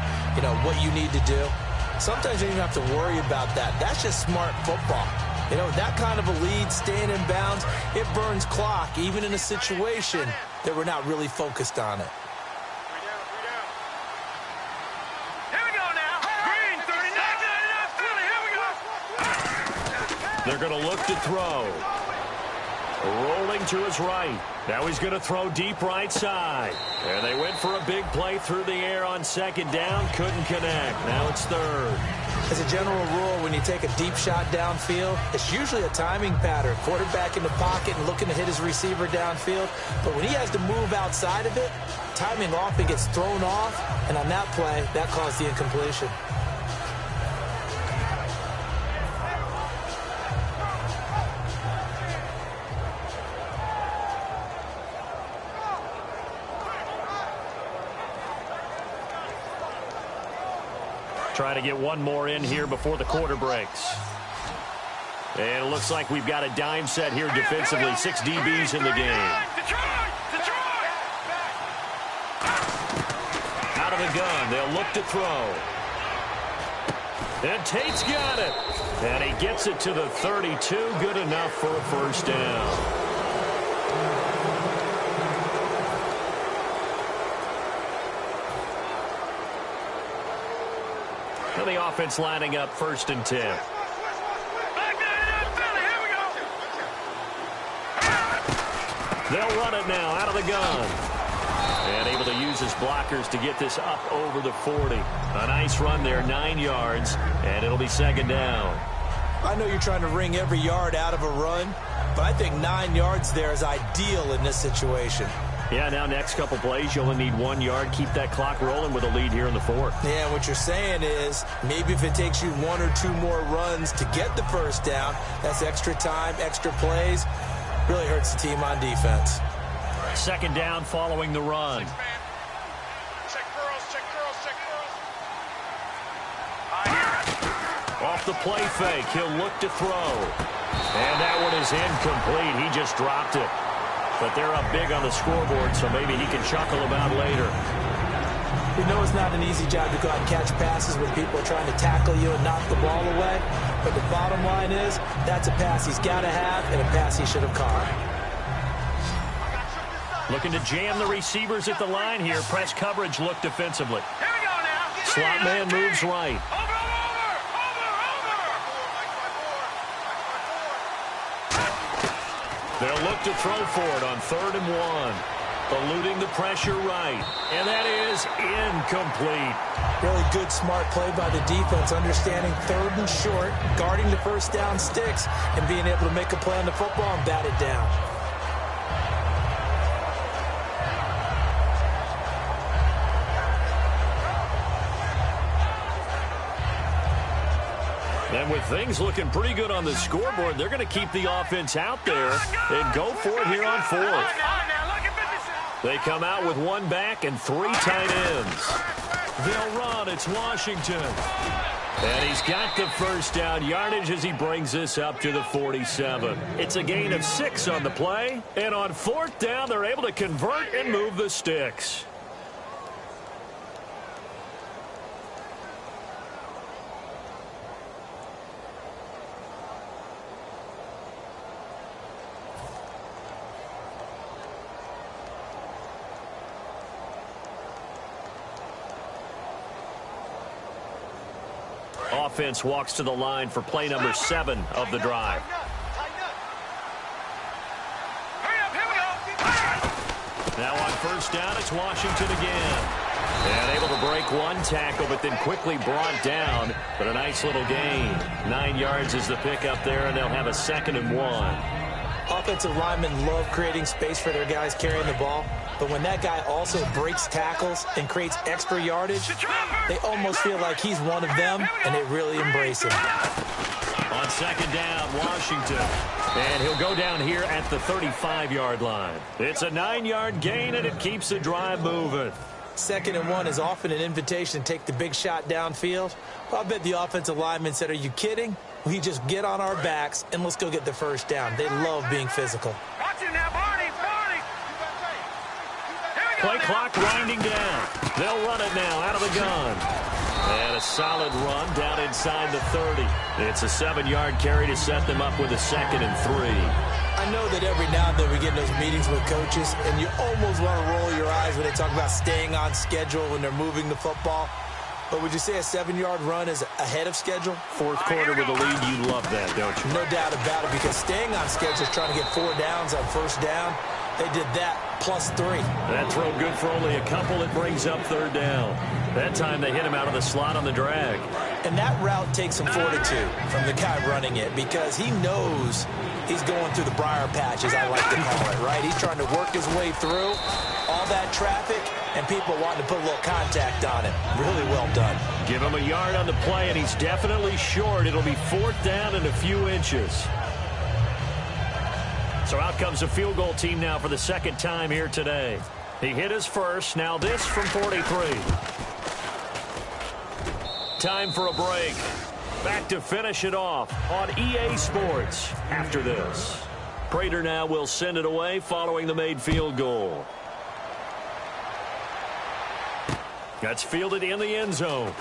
what you need to do? Sometimes you don't even have to worry about that. That's just smart football. That kind of a lead, staying in bounds, it burns clock, even in a situation that we're not really focused on it. Here we go now. Green, 39. Here we go. They're going to look to throw. Rolling to his right. Now he's going to throw deep right side. And they went for a big play through the air on 2nd down. Couldn't connect. Now it's 3rd. As a general rule, when you take a deep shot downfield, it's usually a timing pattern. Quarterback in the pocket and looking to hit his receiver downfield. But when he has to move outside of it, timing often gets thrown off. And on that play, that caused the incompletion. Try to get one more in here before the quarter breaks. And it looks like we've got a dime set here defensively. 6 DBs in the game. Out of the gun, they'll look to throw. And Tate's got it. And he gets it to the 32. Good enough for a first down. And the offense lining up 1st and 10. They'll run it now out of the gun. And able to use his blockers to get this up over the 40. A nice run there, 9 yards, and it'll be 2nd down. I know you're trying to wring every yard out of a run, but I think 9 yards there is ideal in this situation. Yeah, now next couple plays, you only need 1 yard. Keep that clock rolling with a lead here in the 4th. Yeah, what you're saying is maybe if it takes you 1 or 2 more runs to get the first down, that's extra time, extra plays. Really hurts the team on defense. 2nd down following the run. Check girls, check girls, check girls. Off the play fake, he'll look to throw. And that one is incomplete. He just dropped it. But they're up big on the scoreboard, so maybe he can chuckle about later. We know it's not an easy job to go out and catch passes when people are trying to tackle you and knock the ball away. But the bottom line is, that's a pass he's got to have and a pass he should have caught. Looking to jam the receivers at the line here. Press coverage look defensively. Here we go now. Slot man moves right. They'll look to throw for it on 3rd and 1. Eluding the pressure right. And that is incomplete. Really good, smart play by the defense, understanding 3rd and short, guarding the first down sticks, and being able to make a play on the football and bat it down. And with things looking pretty good on the scoreboard, they're going to keep the offense out there and go for it here on 4th. They come out with 1 back and 3 tight ends. They'll run. It's Washington. And he's got the first down yardage as he brings this up to the 47. It's a gain of 6 on the play. And on 4th down, they're able to convert and move the sticks. Offense walks to the line for play number 7 of the drive. Now on 1st down, it's Washington again. And able to break 1 tackle, but then quickly brought down. But a nice little gain. 9 yards is the pickup there, and they'll have a 2nd and 1. Offensive linemen love creating space for their guys carrying the ball. But when that guy also breaks tackles and creates extra yardage, they almost feel like he's one of them, and they really embrace him. On 2nd down, Washington. And he'll go down here at the 35-yard line. It's a 9-yard gain, and it keeps the drive moving. 2nd and 1 is often an invitation to take the big shot downfield. Well, I bet the offensive lineman said, "Are you kidding? We just get on our backs, and let's go get the first down." They love being physical. Watch it now, Barney, Barney. Play clock winding down. They'll run it now out of the gun. And a solid run down inside the 30. It's a 7-yard carry to set them up with a 2nd and 3. I know that every now and then we get in those meetings with coaches, and you almost want to roll your eyes when they talk about staying on schedule when they're moving the football. But would you say a 7-yard run is ahead of schedule? 4th quarter with a lead, you love that, don't you? No doubt about it, because staying on schedule is trying to get 4 downs on 1st down. They did that plus 3. That throw good for only a couple. It brings up 3rd down. That time they hit him out of the slot on the drag. And that route takes some fortitude from the guy running it, because he knows he's going through the briar patch, as I like to call it, right? He's trying to work his way through all that traffic and people wanting to put a little contact on it. Really well done. Give him a yard on the play, and he's definitely short. It'll be 4th down and a few inches. So out comes a field goal team now for the 2nd time here today. He hit his first. Now this from 43. time for a break. Back to finish it off on EA Sports after this. Prater now will send it away following the made field goal. That's fielded in the end zone.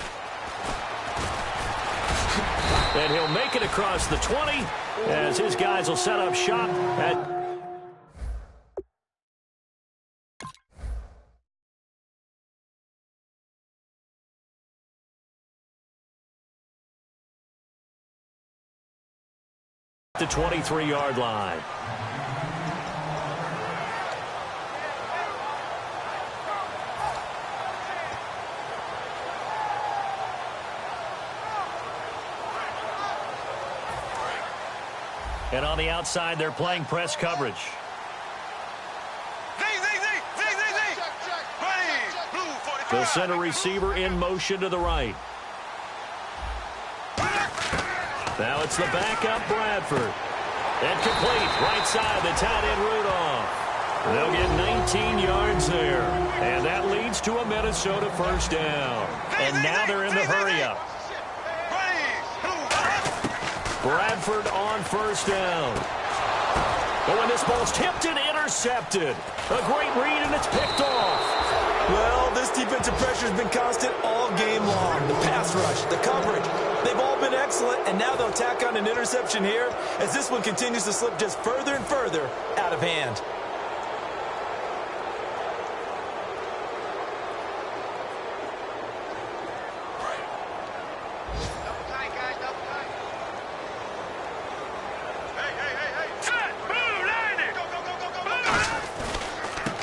And he'll make it across the 20 as his guys will set up shop at the 23-yard line. And on the outside, they're playing press coverage. They'll send a receiver in motion to the right. Now it's the backup, Bradford. And complete, right side, the tight end, Rudolph. They'll get 19 yards there. And that leads to a Minnesota first down. And now they're in the hurry-up. Bradford on first down. Oh, and this ball's tipped and intercepted. A great read, and it's picked off. Well, this defensive pressure has been constant all game long. The pass rush, the coverage, they've all been excellent, and now they'll tack on an interception here as this one continues to slip just further and further out of hand.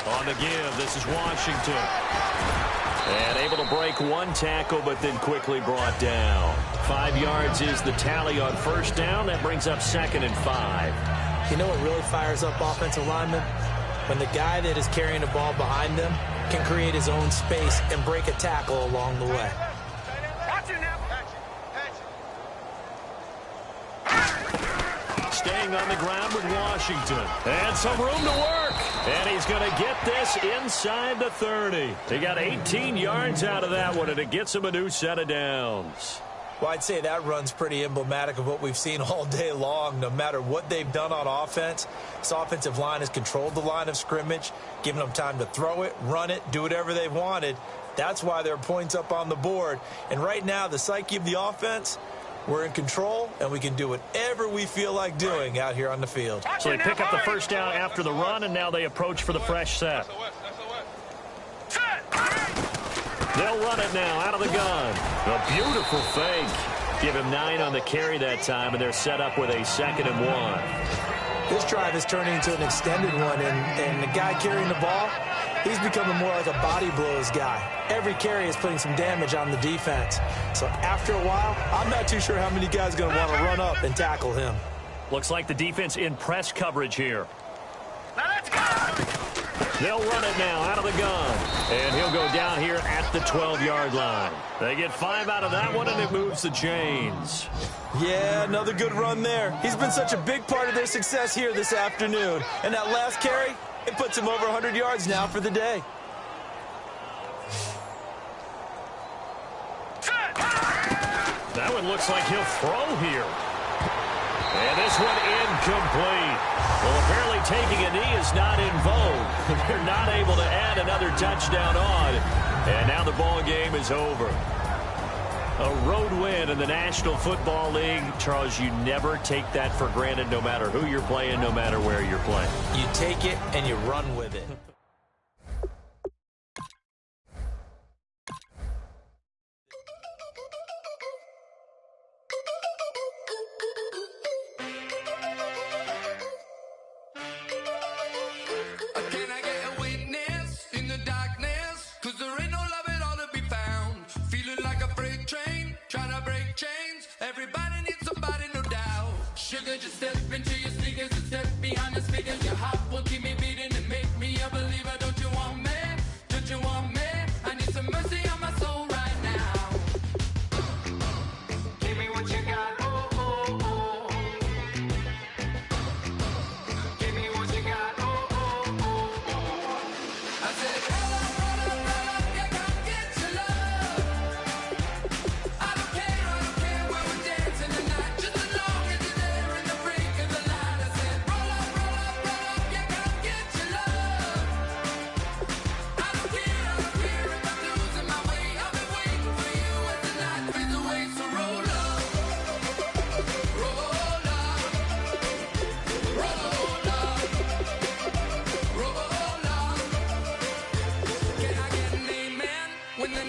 On the give, this is Washington. And able to break one tackle, but then quickly brought down. 5 yards is the tally on first down. That brings up 2nd and 5. You know what really fires up offensive linemen? When the guy that is carrying the ball behind them can create his own space and break a tackle along the way. Staying on the ground with Washington. And some room to work. And he's going to get this inside the 30. He got 18 yards out of that one, and it gets him a new set of downs. Well, I'd say that run's pretty emblematic of what we've seen all day long. No matter what they've done on offense, this offensive line has controlled the line of scrimmage, given them time to throw it, run it, do whatever they wanted. That's why there are points up on the board. And right now, the psyche of the offense, we're in control, and we can do whatever we feel like doing out here on the field. So they pick up the first down after the run, and now they approach for the fresh set. They'll run it now out of the gun. A beautiful fake. Give him 9 on the carry that time, and they're set up with a 2nd and 1. This drive is turning into an extended one, and the guy carrying the ball, he's becoming more like a body blows guy. Every carry is putting some damage on the defense. So after a while, I'm not too sure how many guys are going to want to run up and tackle him. Looks like the defense in press coverage here. Now let's go! They'll run it now out of the gun. And he'll go down here at the 12-yard line. They get 5 out of that one, and it moves the chains. Yeah, another good run there. He's been such a big part of their success here this afternoon. And that last carry, it puts him over 100 yards now for the day. That one looks like he'll throw here. And this one incomplete. Well, apparently taking a knee is not in vogue. They're not able to add another touchdown on. And now the ball game is over. A road win in the National Football League. Charles, you never take that for granted, no matter who you're playing, no matter where you're playing. You take it and you run with it. Sugar, just step into your sneakers and step behind the speakers. Your heart will keep me beating and make me a believer.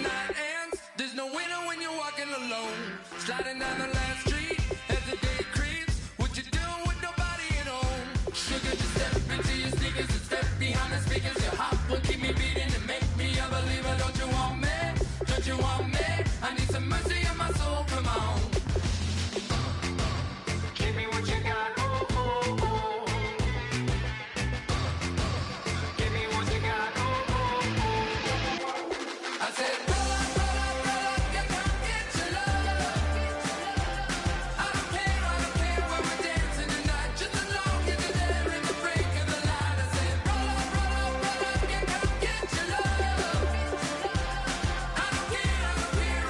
night ends. There's no winner when you're walking alone. Sliding down the last street as the day creeps. What you doing with nobody at home? Sugar, just step into your sneakers and step behind the speakers. Your heart will keep me beating and make me a believer. Don't you want me? Don't you want me? I need some mercy in my soul, come on. Give me what you got, oh, oh, oh. Give me what you got, oh, oh, oh. I said, roll up, you come get your love. I don't care where we're dancing tonight. Just as long as you're there in the break of the light. I said, roll up, you come get your love. I don't care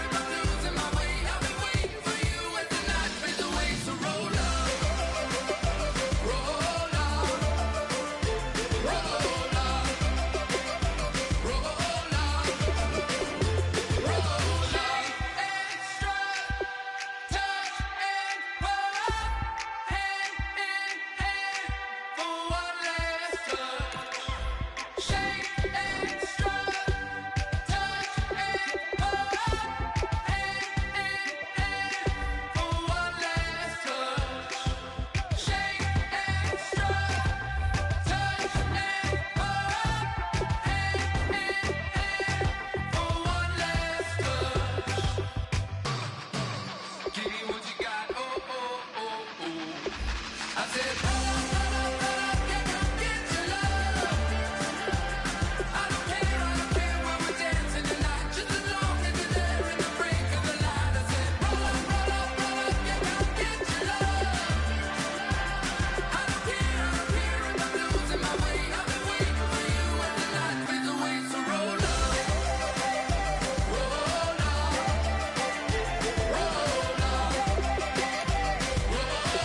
if I'm losing my way. I've been waiting for you as the night fades away. So roll up, roll up, roll up, roll up, roll up. Extra, touch and pull up, hand in hand for one last touch. Shake extra, touch and pull up, hand in hand for one last touch. Shake extra, touch and pull up, hand in hand for one last touch. Give me what you got, oh, oh, oh, oh. I said, roll up, you come get your love. I don't care where we're dancing tonight. Just as long as you're there in the break of the light. I said, roll up, you come get your love. I don't care if I'm losing my way. I've been waiting for you as the night fades away. So roll up, roll up, roll up, roll up,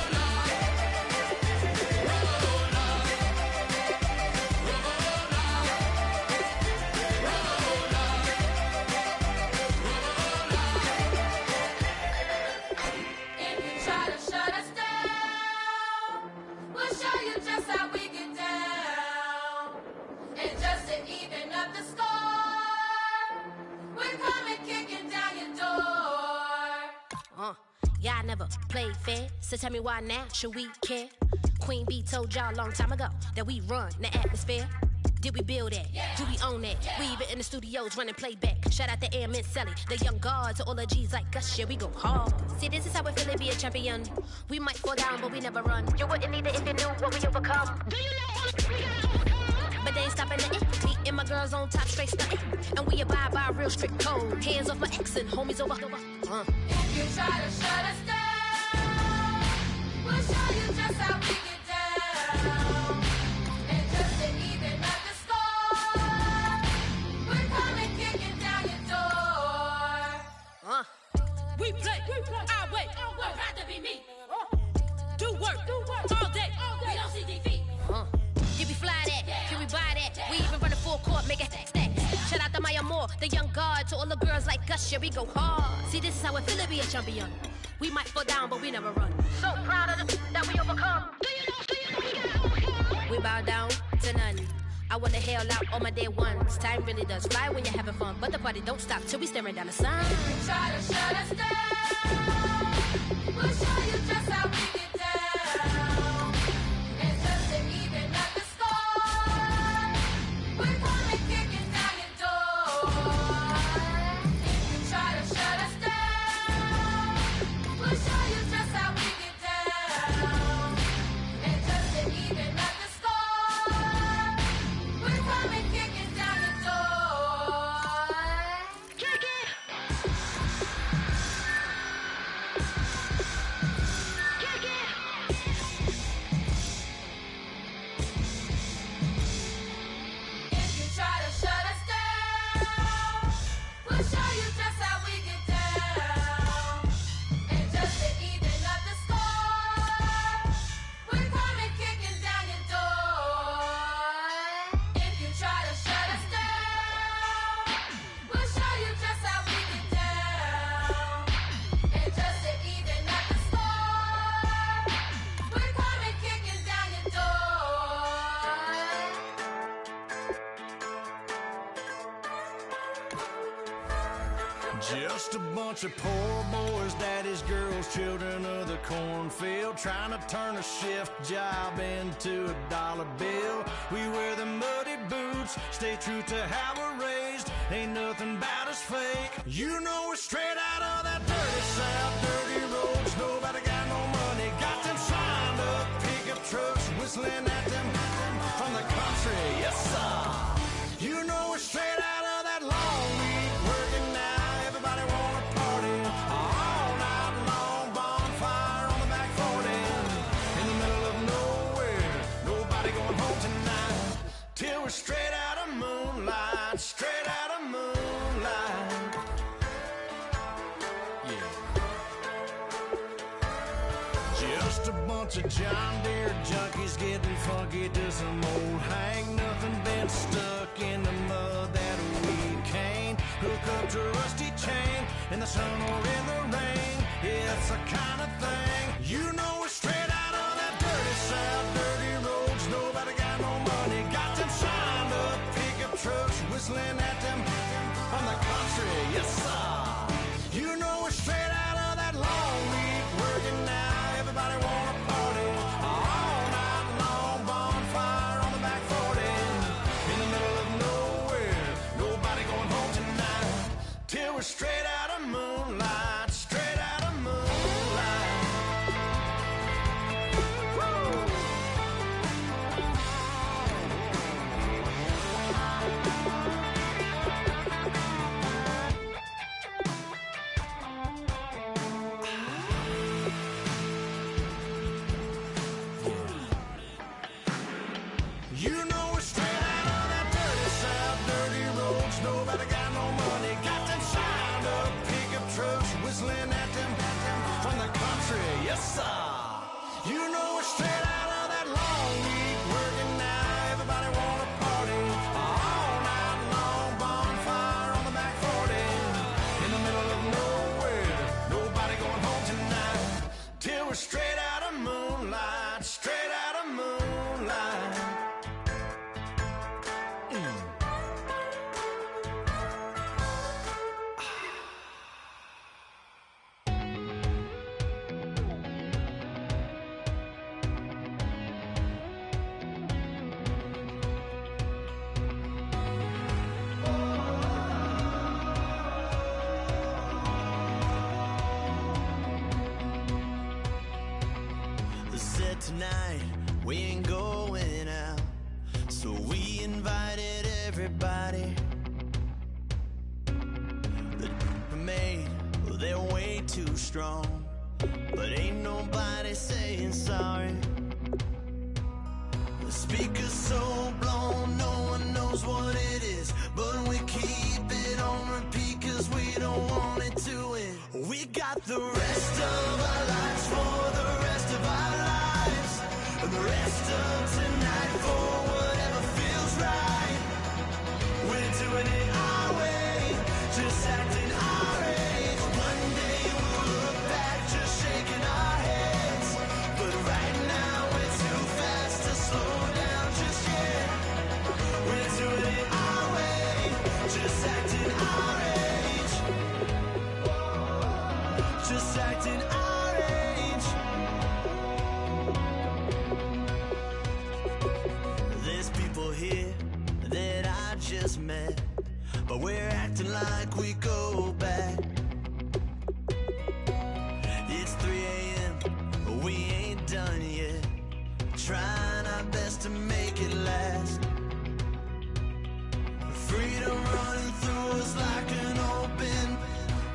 If you try to shut us down, we'll show you just how we get down. And just to even up the score, we're coming kicking down your door. Y'all never played fair, so tell me why now should we care? Queen B told y'all a long time ago that we run the atmosphere. Did we build that? Do we own that? We even in the studios running playback. Shout out to Air Mint Sally, the young guard, to all the G's like us. Yeah, we go hard. See, this is how we feel to be a champion. We might fall down, but we never run. You wouldn't need it if you knew what we overcome. Do you know what we gotta overcome? But they ain't stopping the it. Me and my girls on top, straight stunting. And we abide by a real strict code. Hands off my ex and homies over. If you try to shut us down, we'll show you just how we get down. And just to even up the score, we're coming kicking down your door. We play our way. I'd rather be me. Do work all day. We don't see defeat. Did we fly that? Can we buy that? We even run a full court, make it stack. Shout out to Maya Moore, the young guard, to all the girls like us. Yeah, we go hard. See, this is how it feel to be a champion. We might fall down, but we never run. So proud of the that we overcome. Do you know we gotta overcome? We bow down to none. I wanna hail out all my day ones. Time really does fly when you're having fun, but the party don't stop till we staring down the sun. If you try to shut us down, we'll show you just how we get down. And just to even up the score, we're coming kicking down your door. If you try to shut us down, we'll show you just how we get down. And just to even up the score, we're coming kicking down your door. Kick it! Just a bunch of poor boys, daddy's girls, children of the cornfield, trying to turn a shift job into a dollar bill. We wear the muddy boots, stay true to how we're raised. Ain't nothing about us fake. You know we're straight out of that dirty South, dirty roads. Nobody got no money, got them signed up pickup trucks, whistling at them from the country. Yes, sir. You know we're straight out of that long week, working now. Everybody wanna party all night long, bonfire on the back 40, in the middle of nowhere. Nobody going home tonight till we're straight out of moonlight, straight out of moonlight. Yeah. Just a bunch of John Deere junkies getting funky to some old hang. Nothing been stuck in the mud that we can't hook up to a rusty chain in the sun or in the rain. Yeah, it's the kind of thing. You know we're straight out of that dirty South, dirty roads. Nobody got no money, got them signed up pickup trucks, whistling at them from the country. Yes, sir. You know we're straight out of that long week, working now. Everybody wanna party all night long, bonfire on the back 40, in the middle of nowhere. Nobody going home tonight till we're straight out of moonlight, straight out of moonlight. Woo! You know we're straight out of that dirty South, dirty roads. Nobody got no money, got them signed up pickup trucks, whistling at them from the country. Yes, sir. You know we're straight out of that long week, working now. Everybody wanna party all night long, bonfire on the back 40, in the middle of nowhere. Nobody going home tonight till we're straight out of moonlight, straight out of moonlight. Said tonight we ain't going out, so we invited everybody. The made, well, they're way too strong, but ain't nobody saying sorry. The speaker's so blown, no one knows what it is, but we keep it on repeat 'cause we don't want it to end. We got the rest of our lives for the rest of our lives, and the rest of tonight for whatever feels right. We're doing it our way, just acting our age. One day we'll look back just shaking our heads, but right now we're too fast to slow down just yet. We're doing it our way, just acting our age, just acting our age. There's people here that I just met, but we're acting like we go back. It's 3 a.m., but we ain't done yet, trying our best to make it last. Freedom running through us like an open.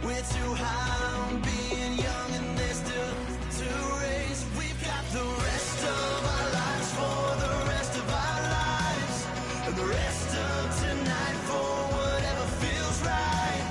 We're too high on being young and there's still to raise. We've got the rest of our lives for the rest of our lives, and the rest of tonight for whatever feels right.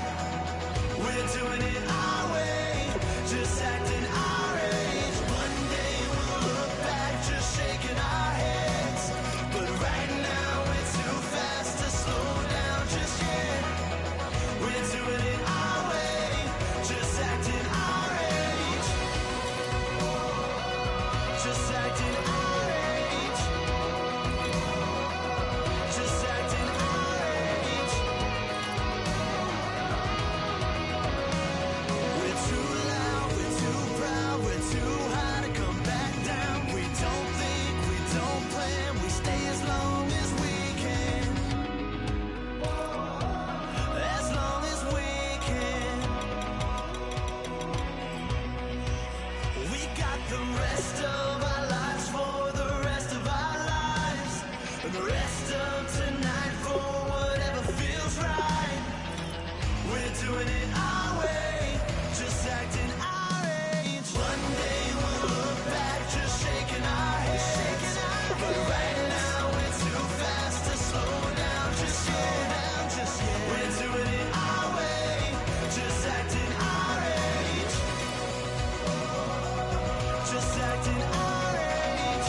acting our age.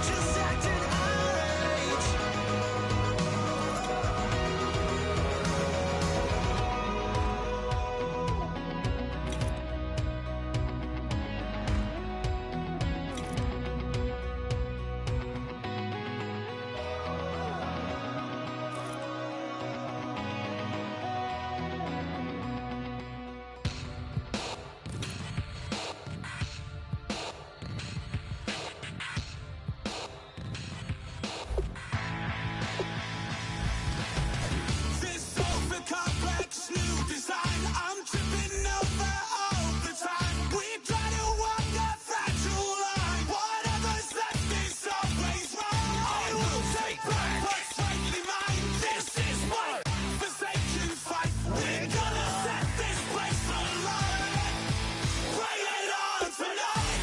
Just acting our age. This sofa complex, new design. I'm tripping over all the time. We try to walk a fragile line. Whatever's left is always wrong. I will take back what's rightly mine. This is what forsaken fight. We're gonna set this place alight. Bring it on tonight.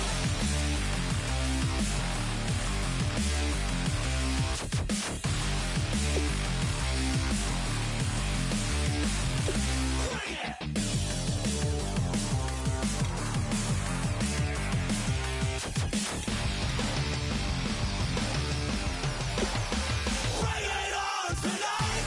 Bring it. Bring it on tonight.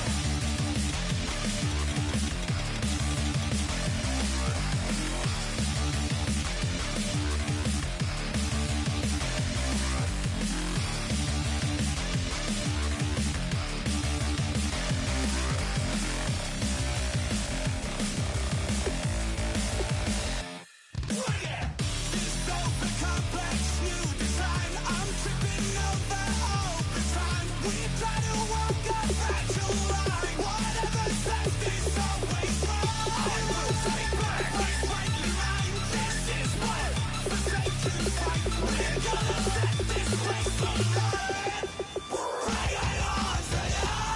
Bring it. This sofa complex, new design. I'm tripping over all the time. We try to walk a fragile line. Whatever's left is always wrong. I will take back what's rightly mine. This is what forsaken fight. We're gonna set this place alight. Bring it on tonight.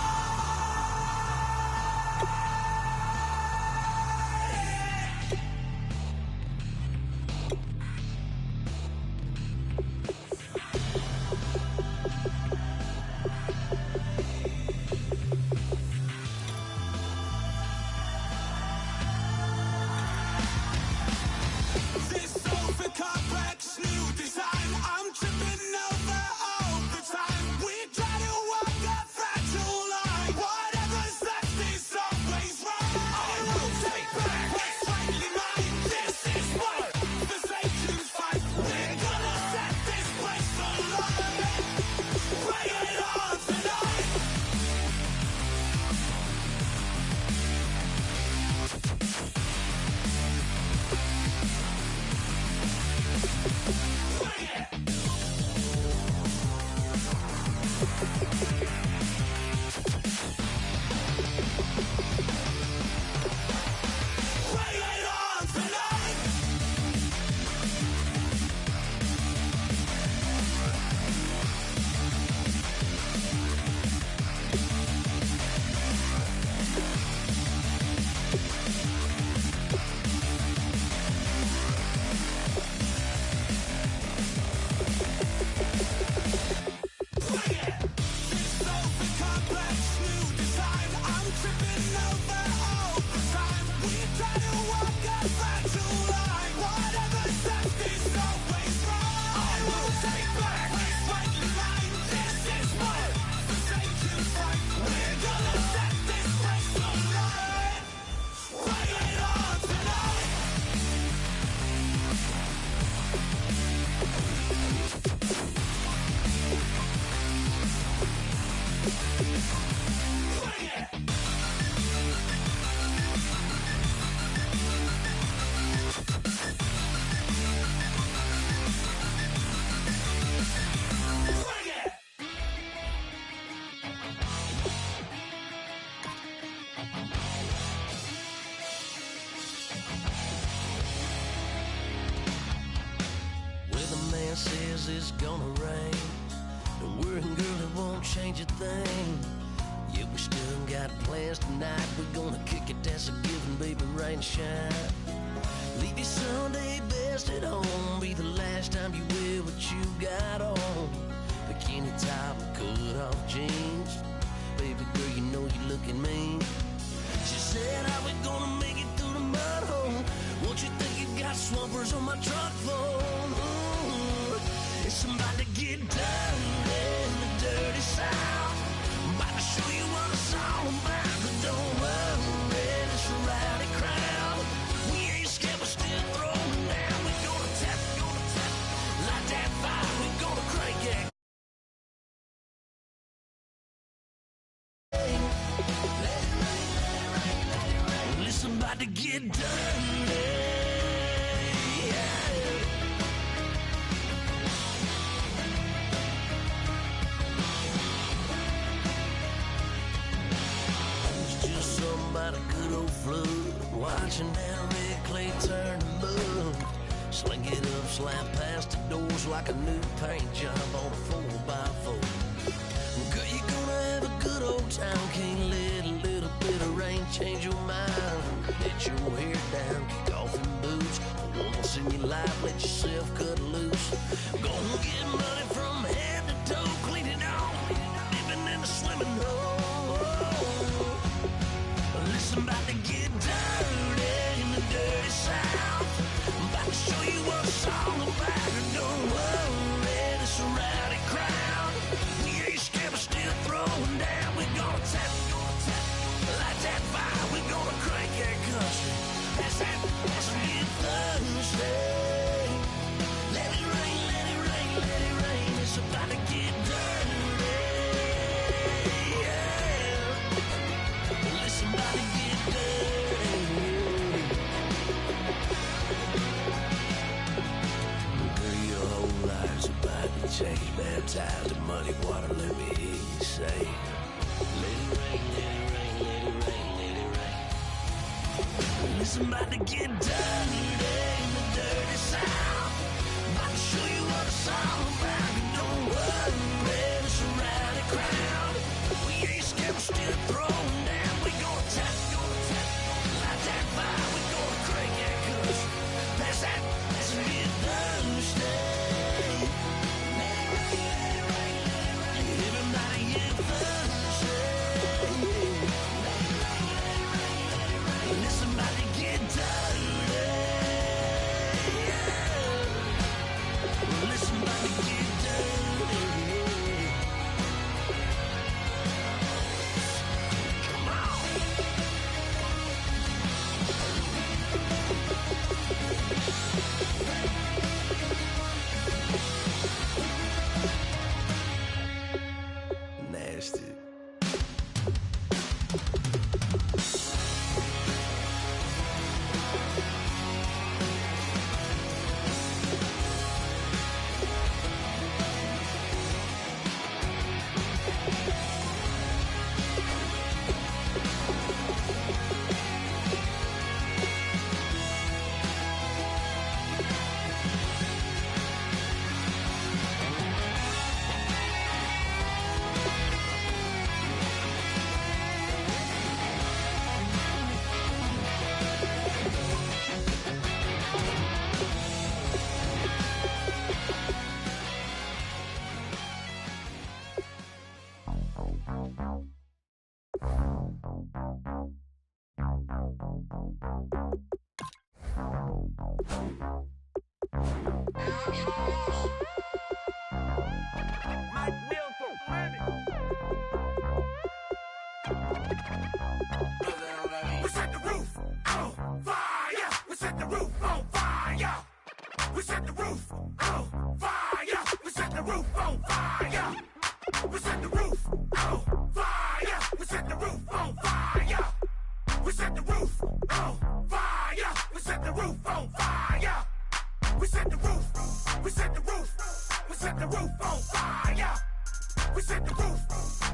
This sofa complex, new design. I'm tripping over all the time. We try to walk a fragile line. Whatever's left is always wrong. I will take back what's rightly mine. This is what forsaken fight. We're gonna set this place alight. Bring it on tonight. Bring it. Bring it on tonight. Bring it. This sofa complex, new design. I'm tripping over all the time. We try to walk a fragile line. Whatever's left is always wrong. I will take back what's rightly mine. This is what forsaken fight. We're gonna set this place alight. Bring it on tonight. Bring it. Bring it. Weatherman says it's gonna rain. The working girl, it won't change a thing. Yeah, we still got plans tonight. We're gonna kick it, that's a given, baby, rain and shine. Leave your Sunday best at home. Be the last time you wear what you got on. Bikini top and cut off jeans. Baby girl, you know you looking mean. She said, how we gonna make it through the mud hole? Won't you think you got swampers on my truck floor? about to get dirty. It's just somebody good old flood, watching that red clay turn to mud. Sling it up, slap past the doors like a new paint job on a 4x4. Girl, you're gonna have a good old time. Can't let a little bit of rain change your mind. Let your hair down, kick off in boots. For once in your life, let yourself cut loose. Gonna get money from head to toe, clean it off, living in a swimming hole. Listen, about to get dirty in the dirty South. I'm about to show you what it's all about. And don't worry, this a rowdy crowd. We ain't scared, but still throwing down. We're gonna tap, light that fire. We're gonna crank that country. That's it, let's get Thursday. Let it rain, let it rain, let it rain. It's about to get dirty. Yeah. Listen, about to get dirty. Girl, your whole life's about to change. Baptized in muddy water, let me hear you say, let it rain, let it rain, let it rain, let it rain. Listen, about to get dirty in the dirty South. About to show you what it's all about. And don't worry, it's a rowdy crowd. We ain't scared, we're still throwing down. We gonna tap, light that fire. We gonna crank that country. Pass that, let's get Thursday. Everybody get Thursday. Listen, about to get dirty. Listen, about to get dirty. Come on. Nasty. We set the roof on fire. We set the roof on fire. We set the roof on fire. We set the roof on fire. We set the roof on fire. We set the roof on fire. We set the roof on fire. We set the roof on fire. We set the roof. We set the roof. We set the roof on fire. We set the roof.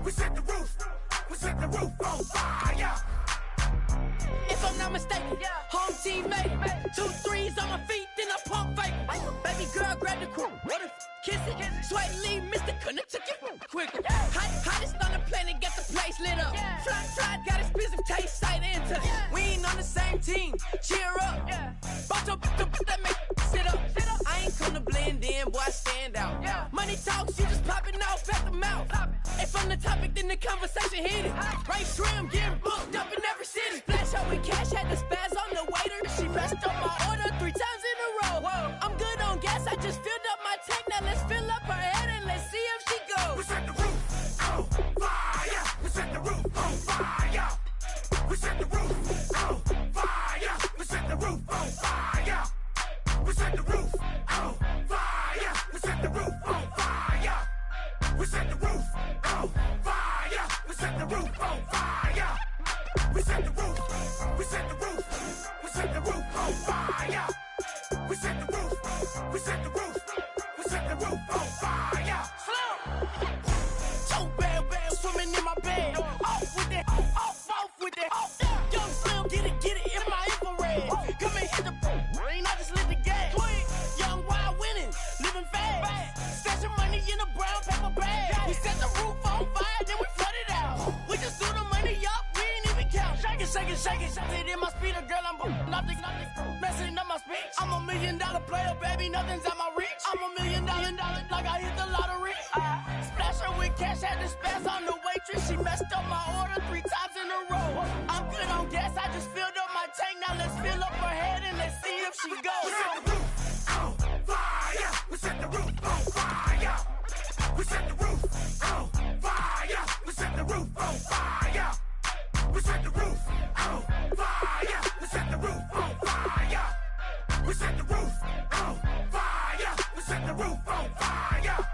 We set the roof. We set the roof on fire. If I'm not mistaken, home team made it. 2 3s on my feet, then I pump fake. Baby girl, grab the crew. What if kiss it? Sweat leave, Mr. Couldn't took it quicker. Hottest on the planet, get the place lit up. Fly, got expensive taste, sight into. We ain't on the same team. Cheer up. Bunch of that make sit up. I ain't come to blend in, boy, I stand out. Money talks, you just popping off at the mouth. If I'm the topic, then the conversation heated. Right trim, getting booked up in every city. Splash out with cash, had the spaz on the waiter. She passed up my order 3 times in a row. I'm good on gas, I just filled up my tank. Now let's fill up her head and let's see if she goes. We set the roof on fire. We set the roof on fire. We set the roof on fire. We set the roof on fire. We set the roof on fire. We set the roof on fire. We set the roof on fire. We set the roof on fire. fire. We set the roof. We set the roof. We set the roof on fire. So bad, swimming in my bed. Off with that, off with that. Young Slim, get it in my infrared. Come and hit the rain, I just lit the gas. Young wild winning, living fast. Stashing money in a brown paper bag. We set the roof on fire, then we flood it out. We just threw the money up, we ain't even count. Shake it, shake it, shake it. Shake it in my speeder, girl, I'm nothing, messing up my speech. I'm $1 million player, baby, nothing's out my reach. I'm $1 million, like I hit the lottery. Splash her with cash, had to spaz on the waitress. She messed up my order 3 times in a row. I'm good on gas, I just filled up my tank. Now let's fill up her head and let's see if she goes. We set the roof on fire. We set the roof on fire. We set the roof on fire. We set the roof on fire. We set the roof on fire. We set the roof on fire. We set the roof on fire. We set the roof on fire.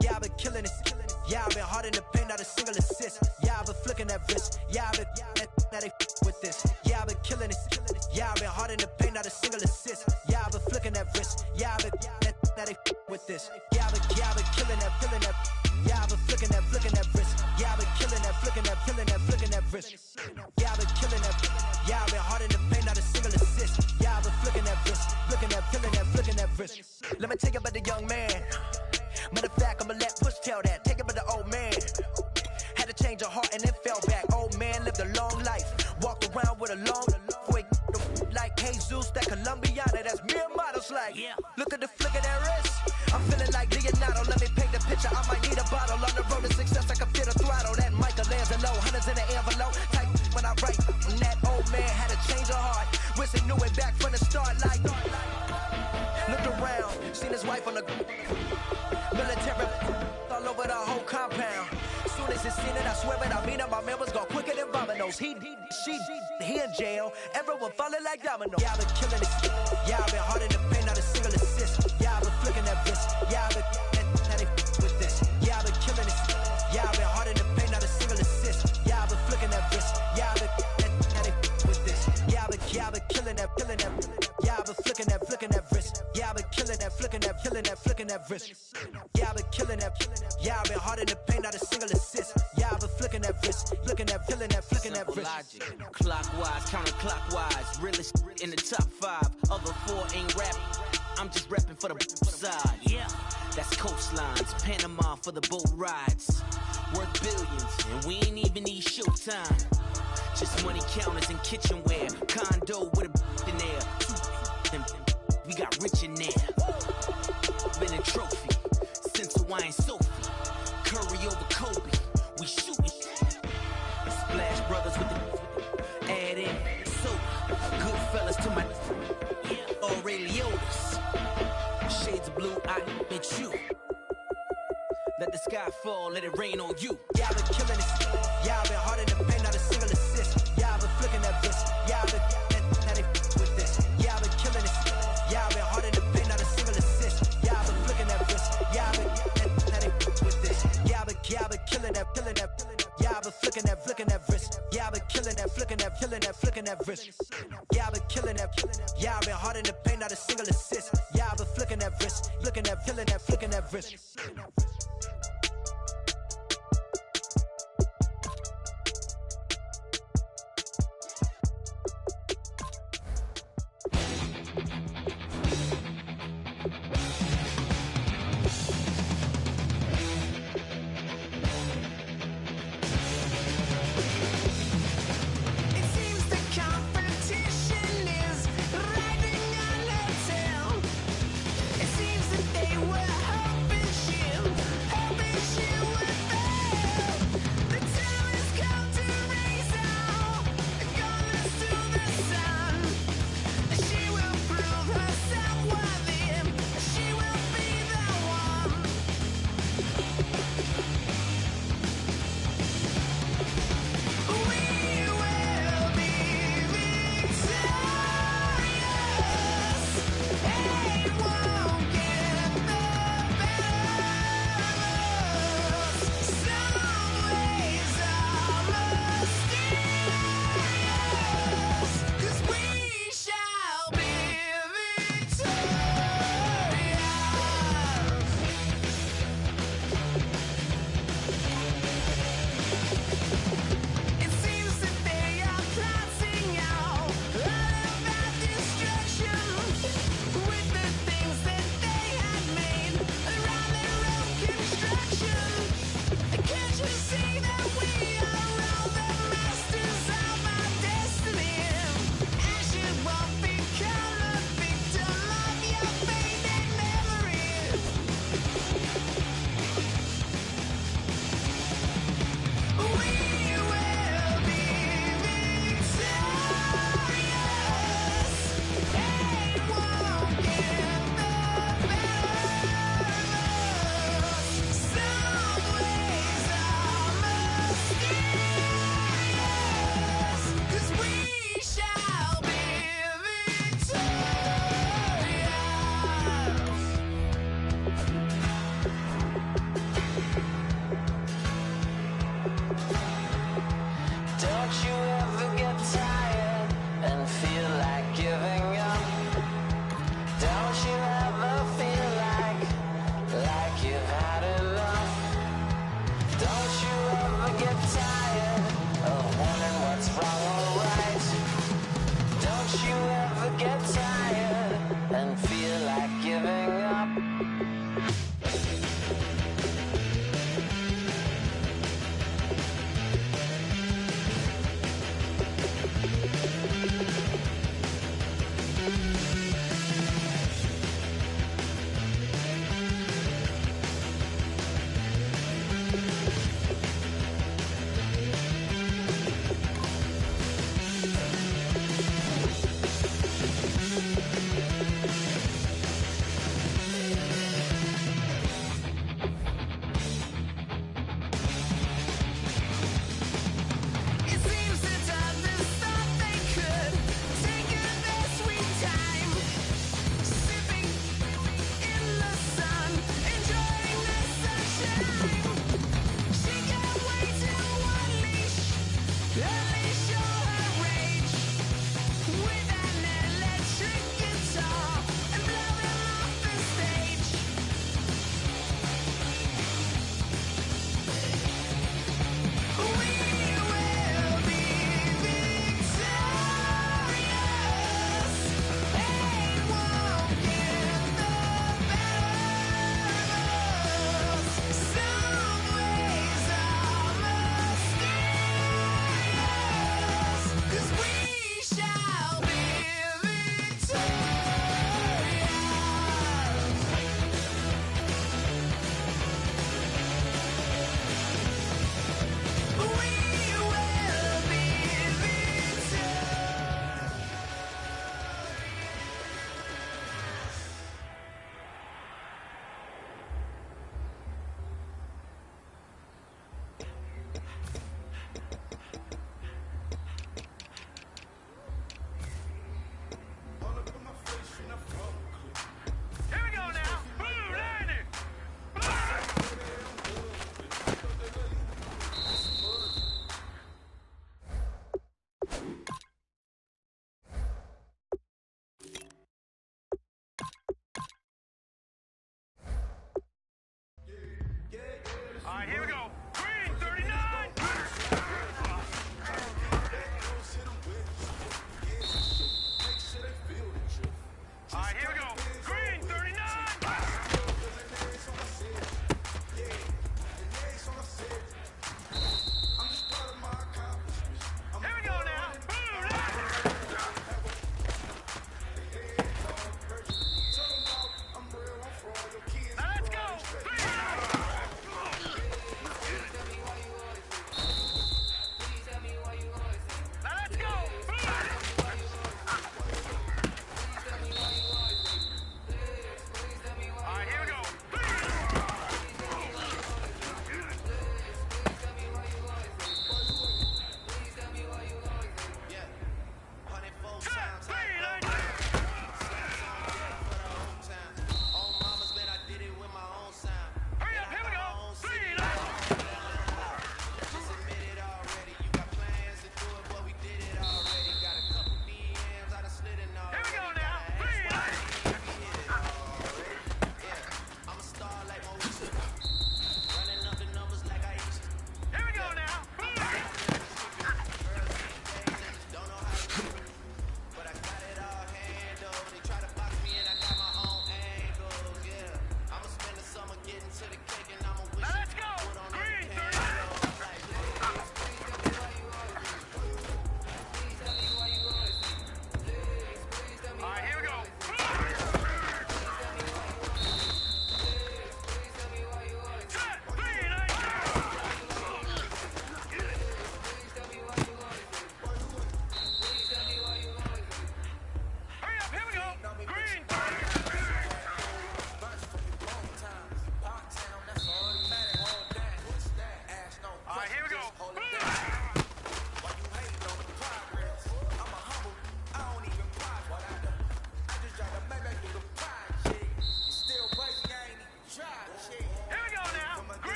Yeah, I've been killing this. Yeah, I've been hard in the paint, not a single assist. Yeah, I've been flicking that wrist. Yeah, I've been now they with this. Yeah, I've been killing this. Yeah, I've been hard in the paint, not a single assist. Yeah, I've been flicking that wrist. Yeah, I've been now they with this. Yeah, I've been killing that, killing that. Yeah, I've been flicking that wrist. Yeah, I've been killing that, flicking that wrist. Yeah, I've been killing that. Yeah, I've been hard in the paint, not a single assist. Yeah, I've been flicking that wrist, flicking that wrist. Let me tell you about the young man. Matter of fact, I'ma let Push tell that. Take it by the old man. Had to change her heart and then fell back. Old man lived a long life. Walked around with a long quick like Jesus, that Colombiana, that's mere models like. Look at the flick of that wrist. I'm feeling like Leonardo. Let me paint the picture. I might need a bottle. On the road to success, I can feel the throttle. That Michelangelo, hundreds in the envelope. Type when I write. And that old man had to change her heart. Wish he knew it back from the start. Like, looked around, seen his wife on the military all over the whole compound. Soon as he seen it, I swear it, I mean it, my man was gone quicker than Domino's. He in jail, everyone falling like dominoes. Yeah, I've been killing this. Yeah, I've been hard in the paint, not a single assist. Yeah, I've been flicking that wrist. Yeah, I've been now they with this. Yeah, I've been killing this. Yeah, I've been hard in the paint, not a single assist. Yeah, I've been flicking that wrist. Yeah, I've been now they with this. Yeah, I've been killing that. Yeah, I've been flicking that wrist. Yeah, I've been killing that, flicking that wrist. Yeah, I've been killing that. Yeah, I've been hard in the paint, not a single assist. Yeah, I've been flicking that wrist, flicking that wrist. Logic, clockwise, counterclockwise, realest in the top 5. Other 4 ain't rap. I'm just repping for the side. Yeah, that's coastlines, Panama for the boat rides. Worth billions, and we ain't even need showtime. Just money counters and kitchenware, condo with a in there. We got rich in there. Been a trophy since Hawaiian Sophie. Curry over Kobe, we shootin'. Splash Brothers with the add in soda. Good fellas to my Aureliotis. Shades of blue, I met you. Let the sky fall, let it rain on you. Yeah, I've been killing this. Yeah, I've been hard in the paint, not a single assist. Yeah, I've been flicking that wrist. Yeah, I've been now they with this. Yeah, I've been killing this. Yeah, I've been hard in the paint, not a single assist. Yeah, I've been flicking that wrist. Yeah, I've been now they with this. Yeah, I've been killing that. Yeah, I've been flicking that wrist. Yeah, I've been killing that, flicking that wrist. Yeah, I've been killing that. Yeah, I've been hard in the paint, not a single assist. Yeah, I've been flicking that wrist, flicking that wrist. It seems that they were hoping she'll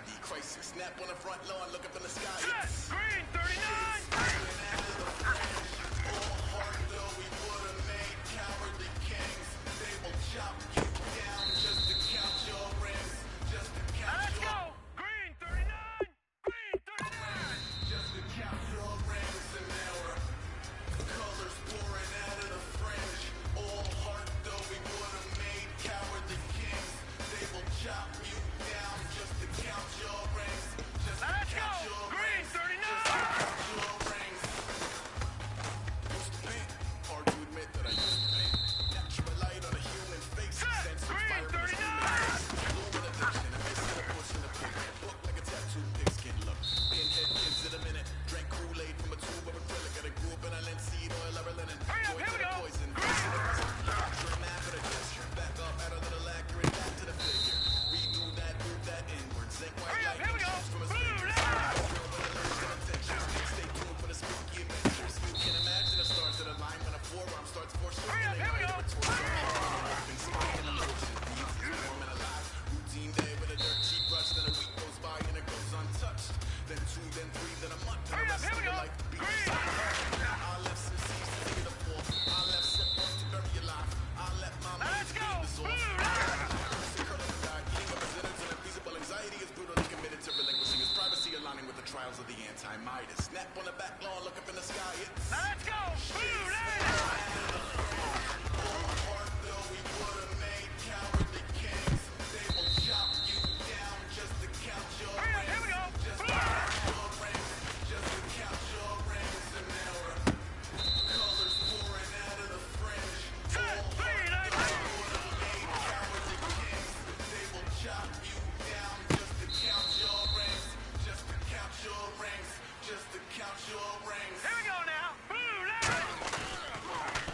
ID crisis. Snap on the front lawn, look up in the sky. Green 39! All heart though we would have made cowardly kings. They will chop you down just to count your rings. Just to count Let's your go! Green 39! Green 39! Just to count your rings and there were colors pouring out of the fringe. All heart though we would have made cowardly kings. They will chop you down just to count your rings. Just to Let's count go! your Green rings. 39! Just to count your rings. Used to paint. Hard to admit that I used to paint. Natural light on a human face. Sense of Green fire in a 39! human addiction. A missing a push in a pigment book like a tattoo pigskin look. Pinhead kids in a minute. Drank Kool-Aid from a tube of acrylic. And I grew up in a linseed oil or a linen. Hurry up, Joined here we to the go. poison. Dream after the gesture. Back up, add a little accurate back to the figure. Redo that, move that inward. Zinc white Hurry up, light here we go. shoots from his Blue fingers. light. Drill with a lens and intentions. Stay tuned for the spooky adventures. You can imagine the stars that align when a forearm starts foreshortening. Hurry up, here we go. Been sparking in motion. Music is warm and alive. Routine day with a dirt cheap brush. Then a week goes by and it goes untouched. Then 2, then 3, then a month. Hurry up, here we go. Green! I left some seeds to see the fall. I left some bones to bury alive. I left my Let's go! Blue Blue light! Anxiety is brutally committed to relinquishing his privacy, aligning with the trials of the anti-Midas. Snap on the back lawn, look up in the sky. It's Let's go! Blue light! all heart though we would have made cowardly kings. They will chop you down just to count your Hurry up, here we go! Just to Blue! count your rings. Just to count your rings. And there were colors pouring out of the fringe. All Green light! would have made cowardly kings. They will chop you down just to count your rings. Just to count your rings. Just to count your rings. Here we go now! Blue light!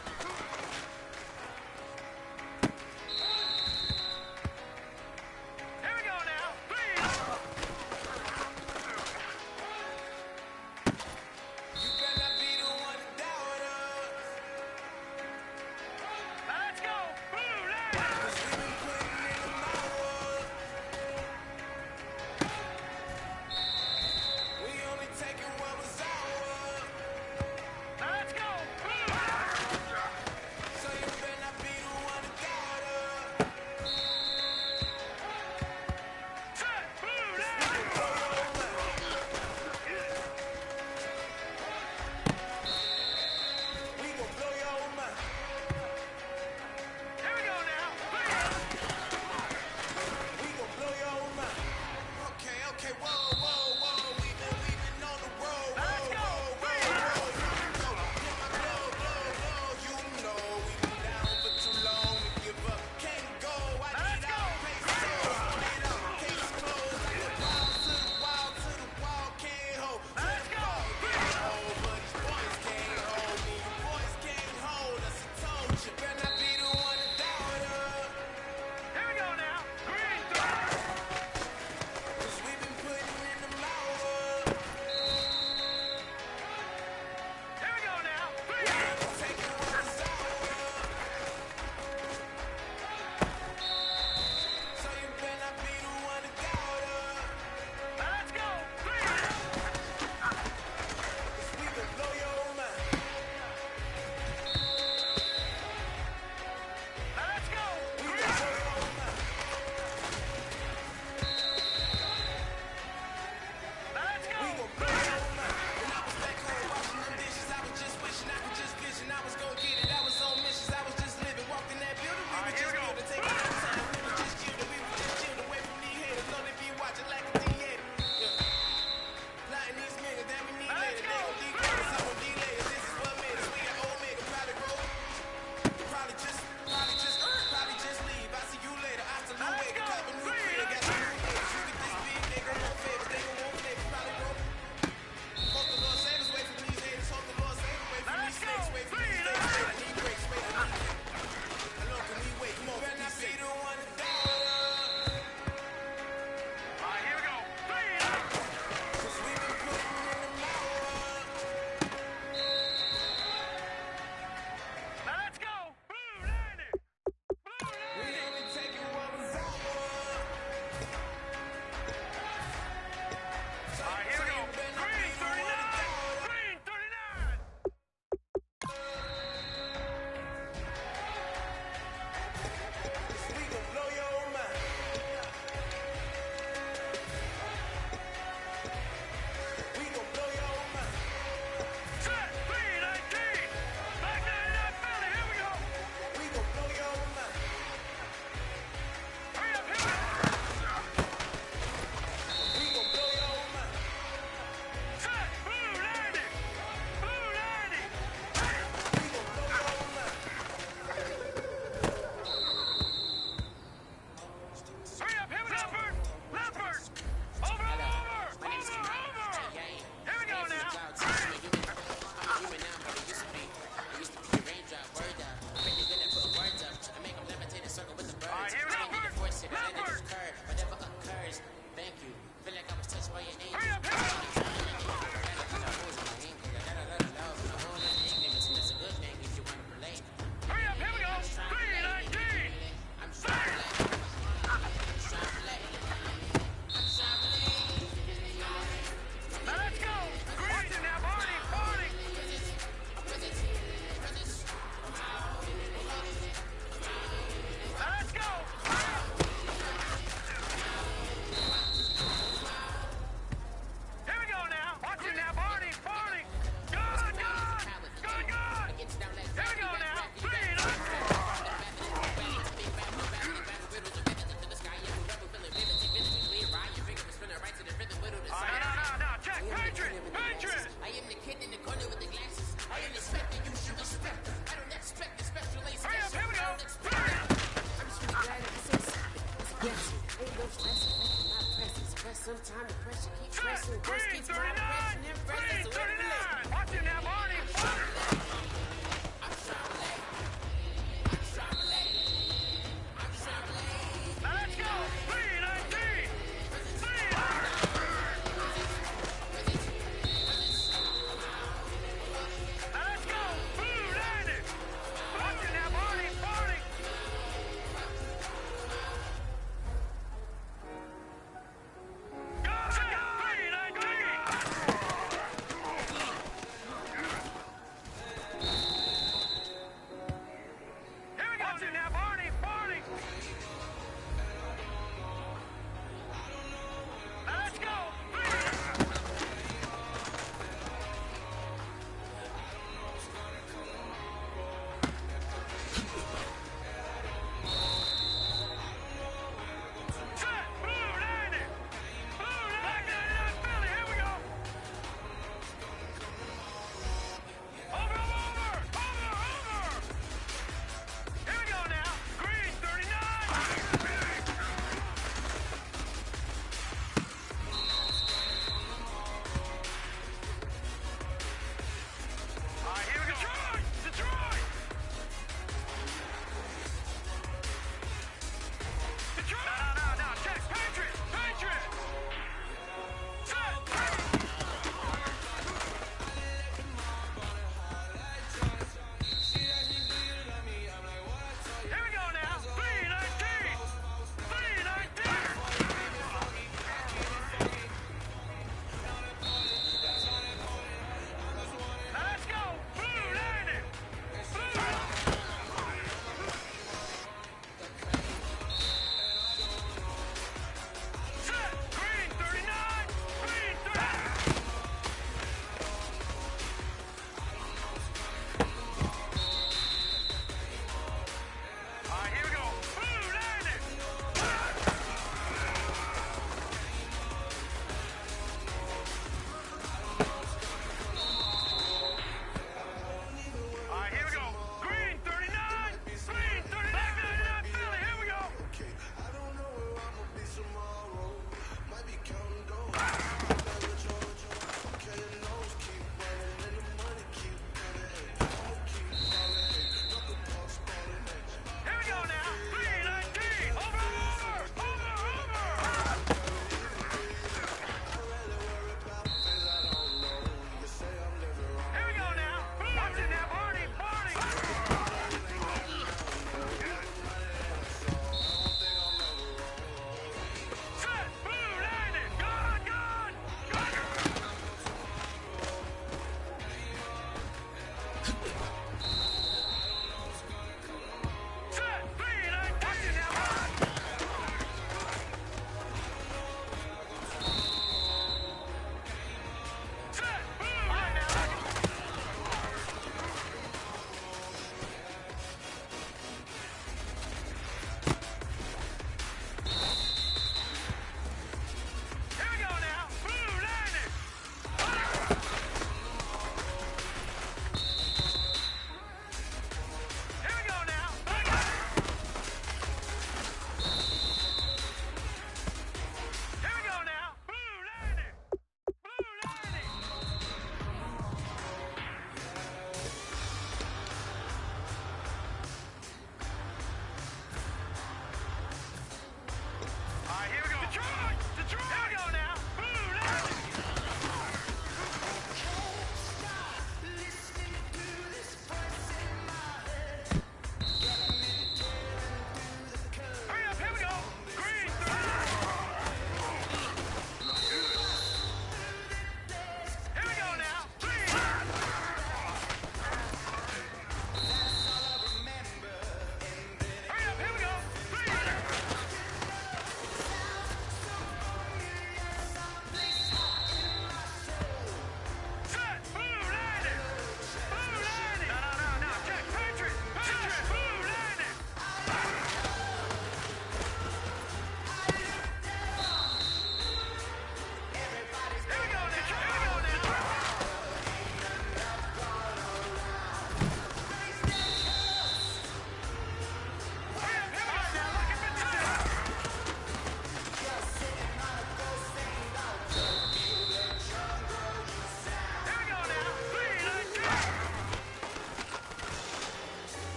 Sometimes the pressure keeps pressing, worse keeps my pressing and pressing. So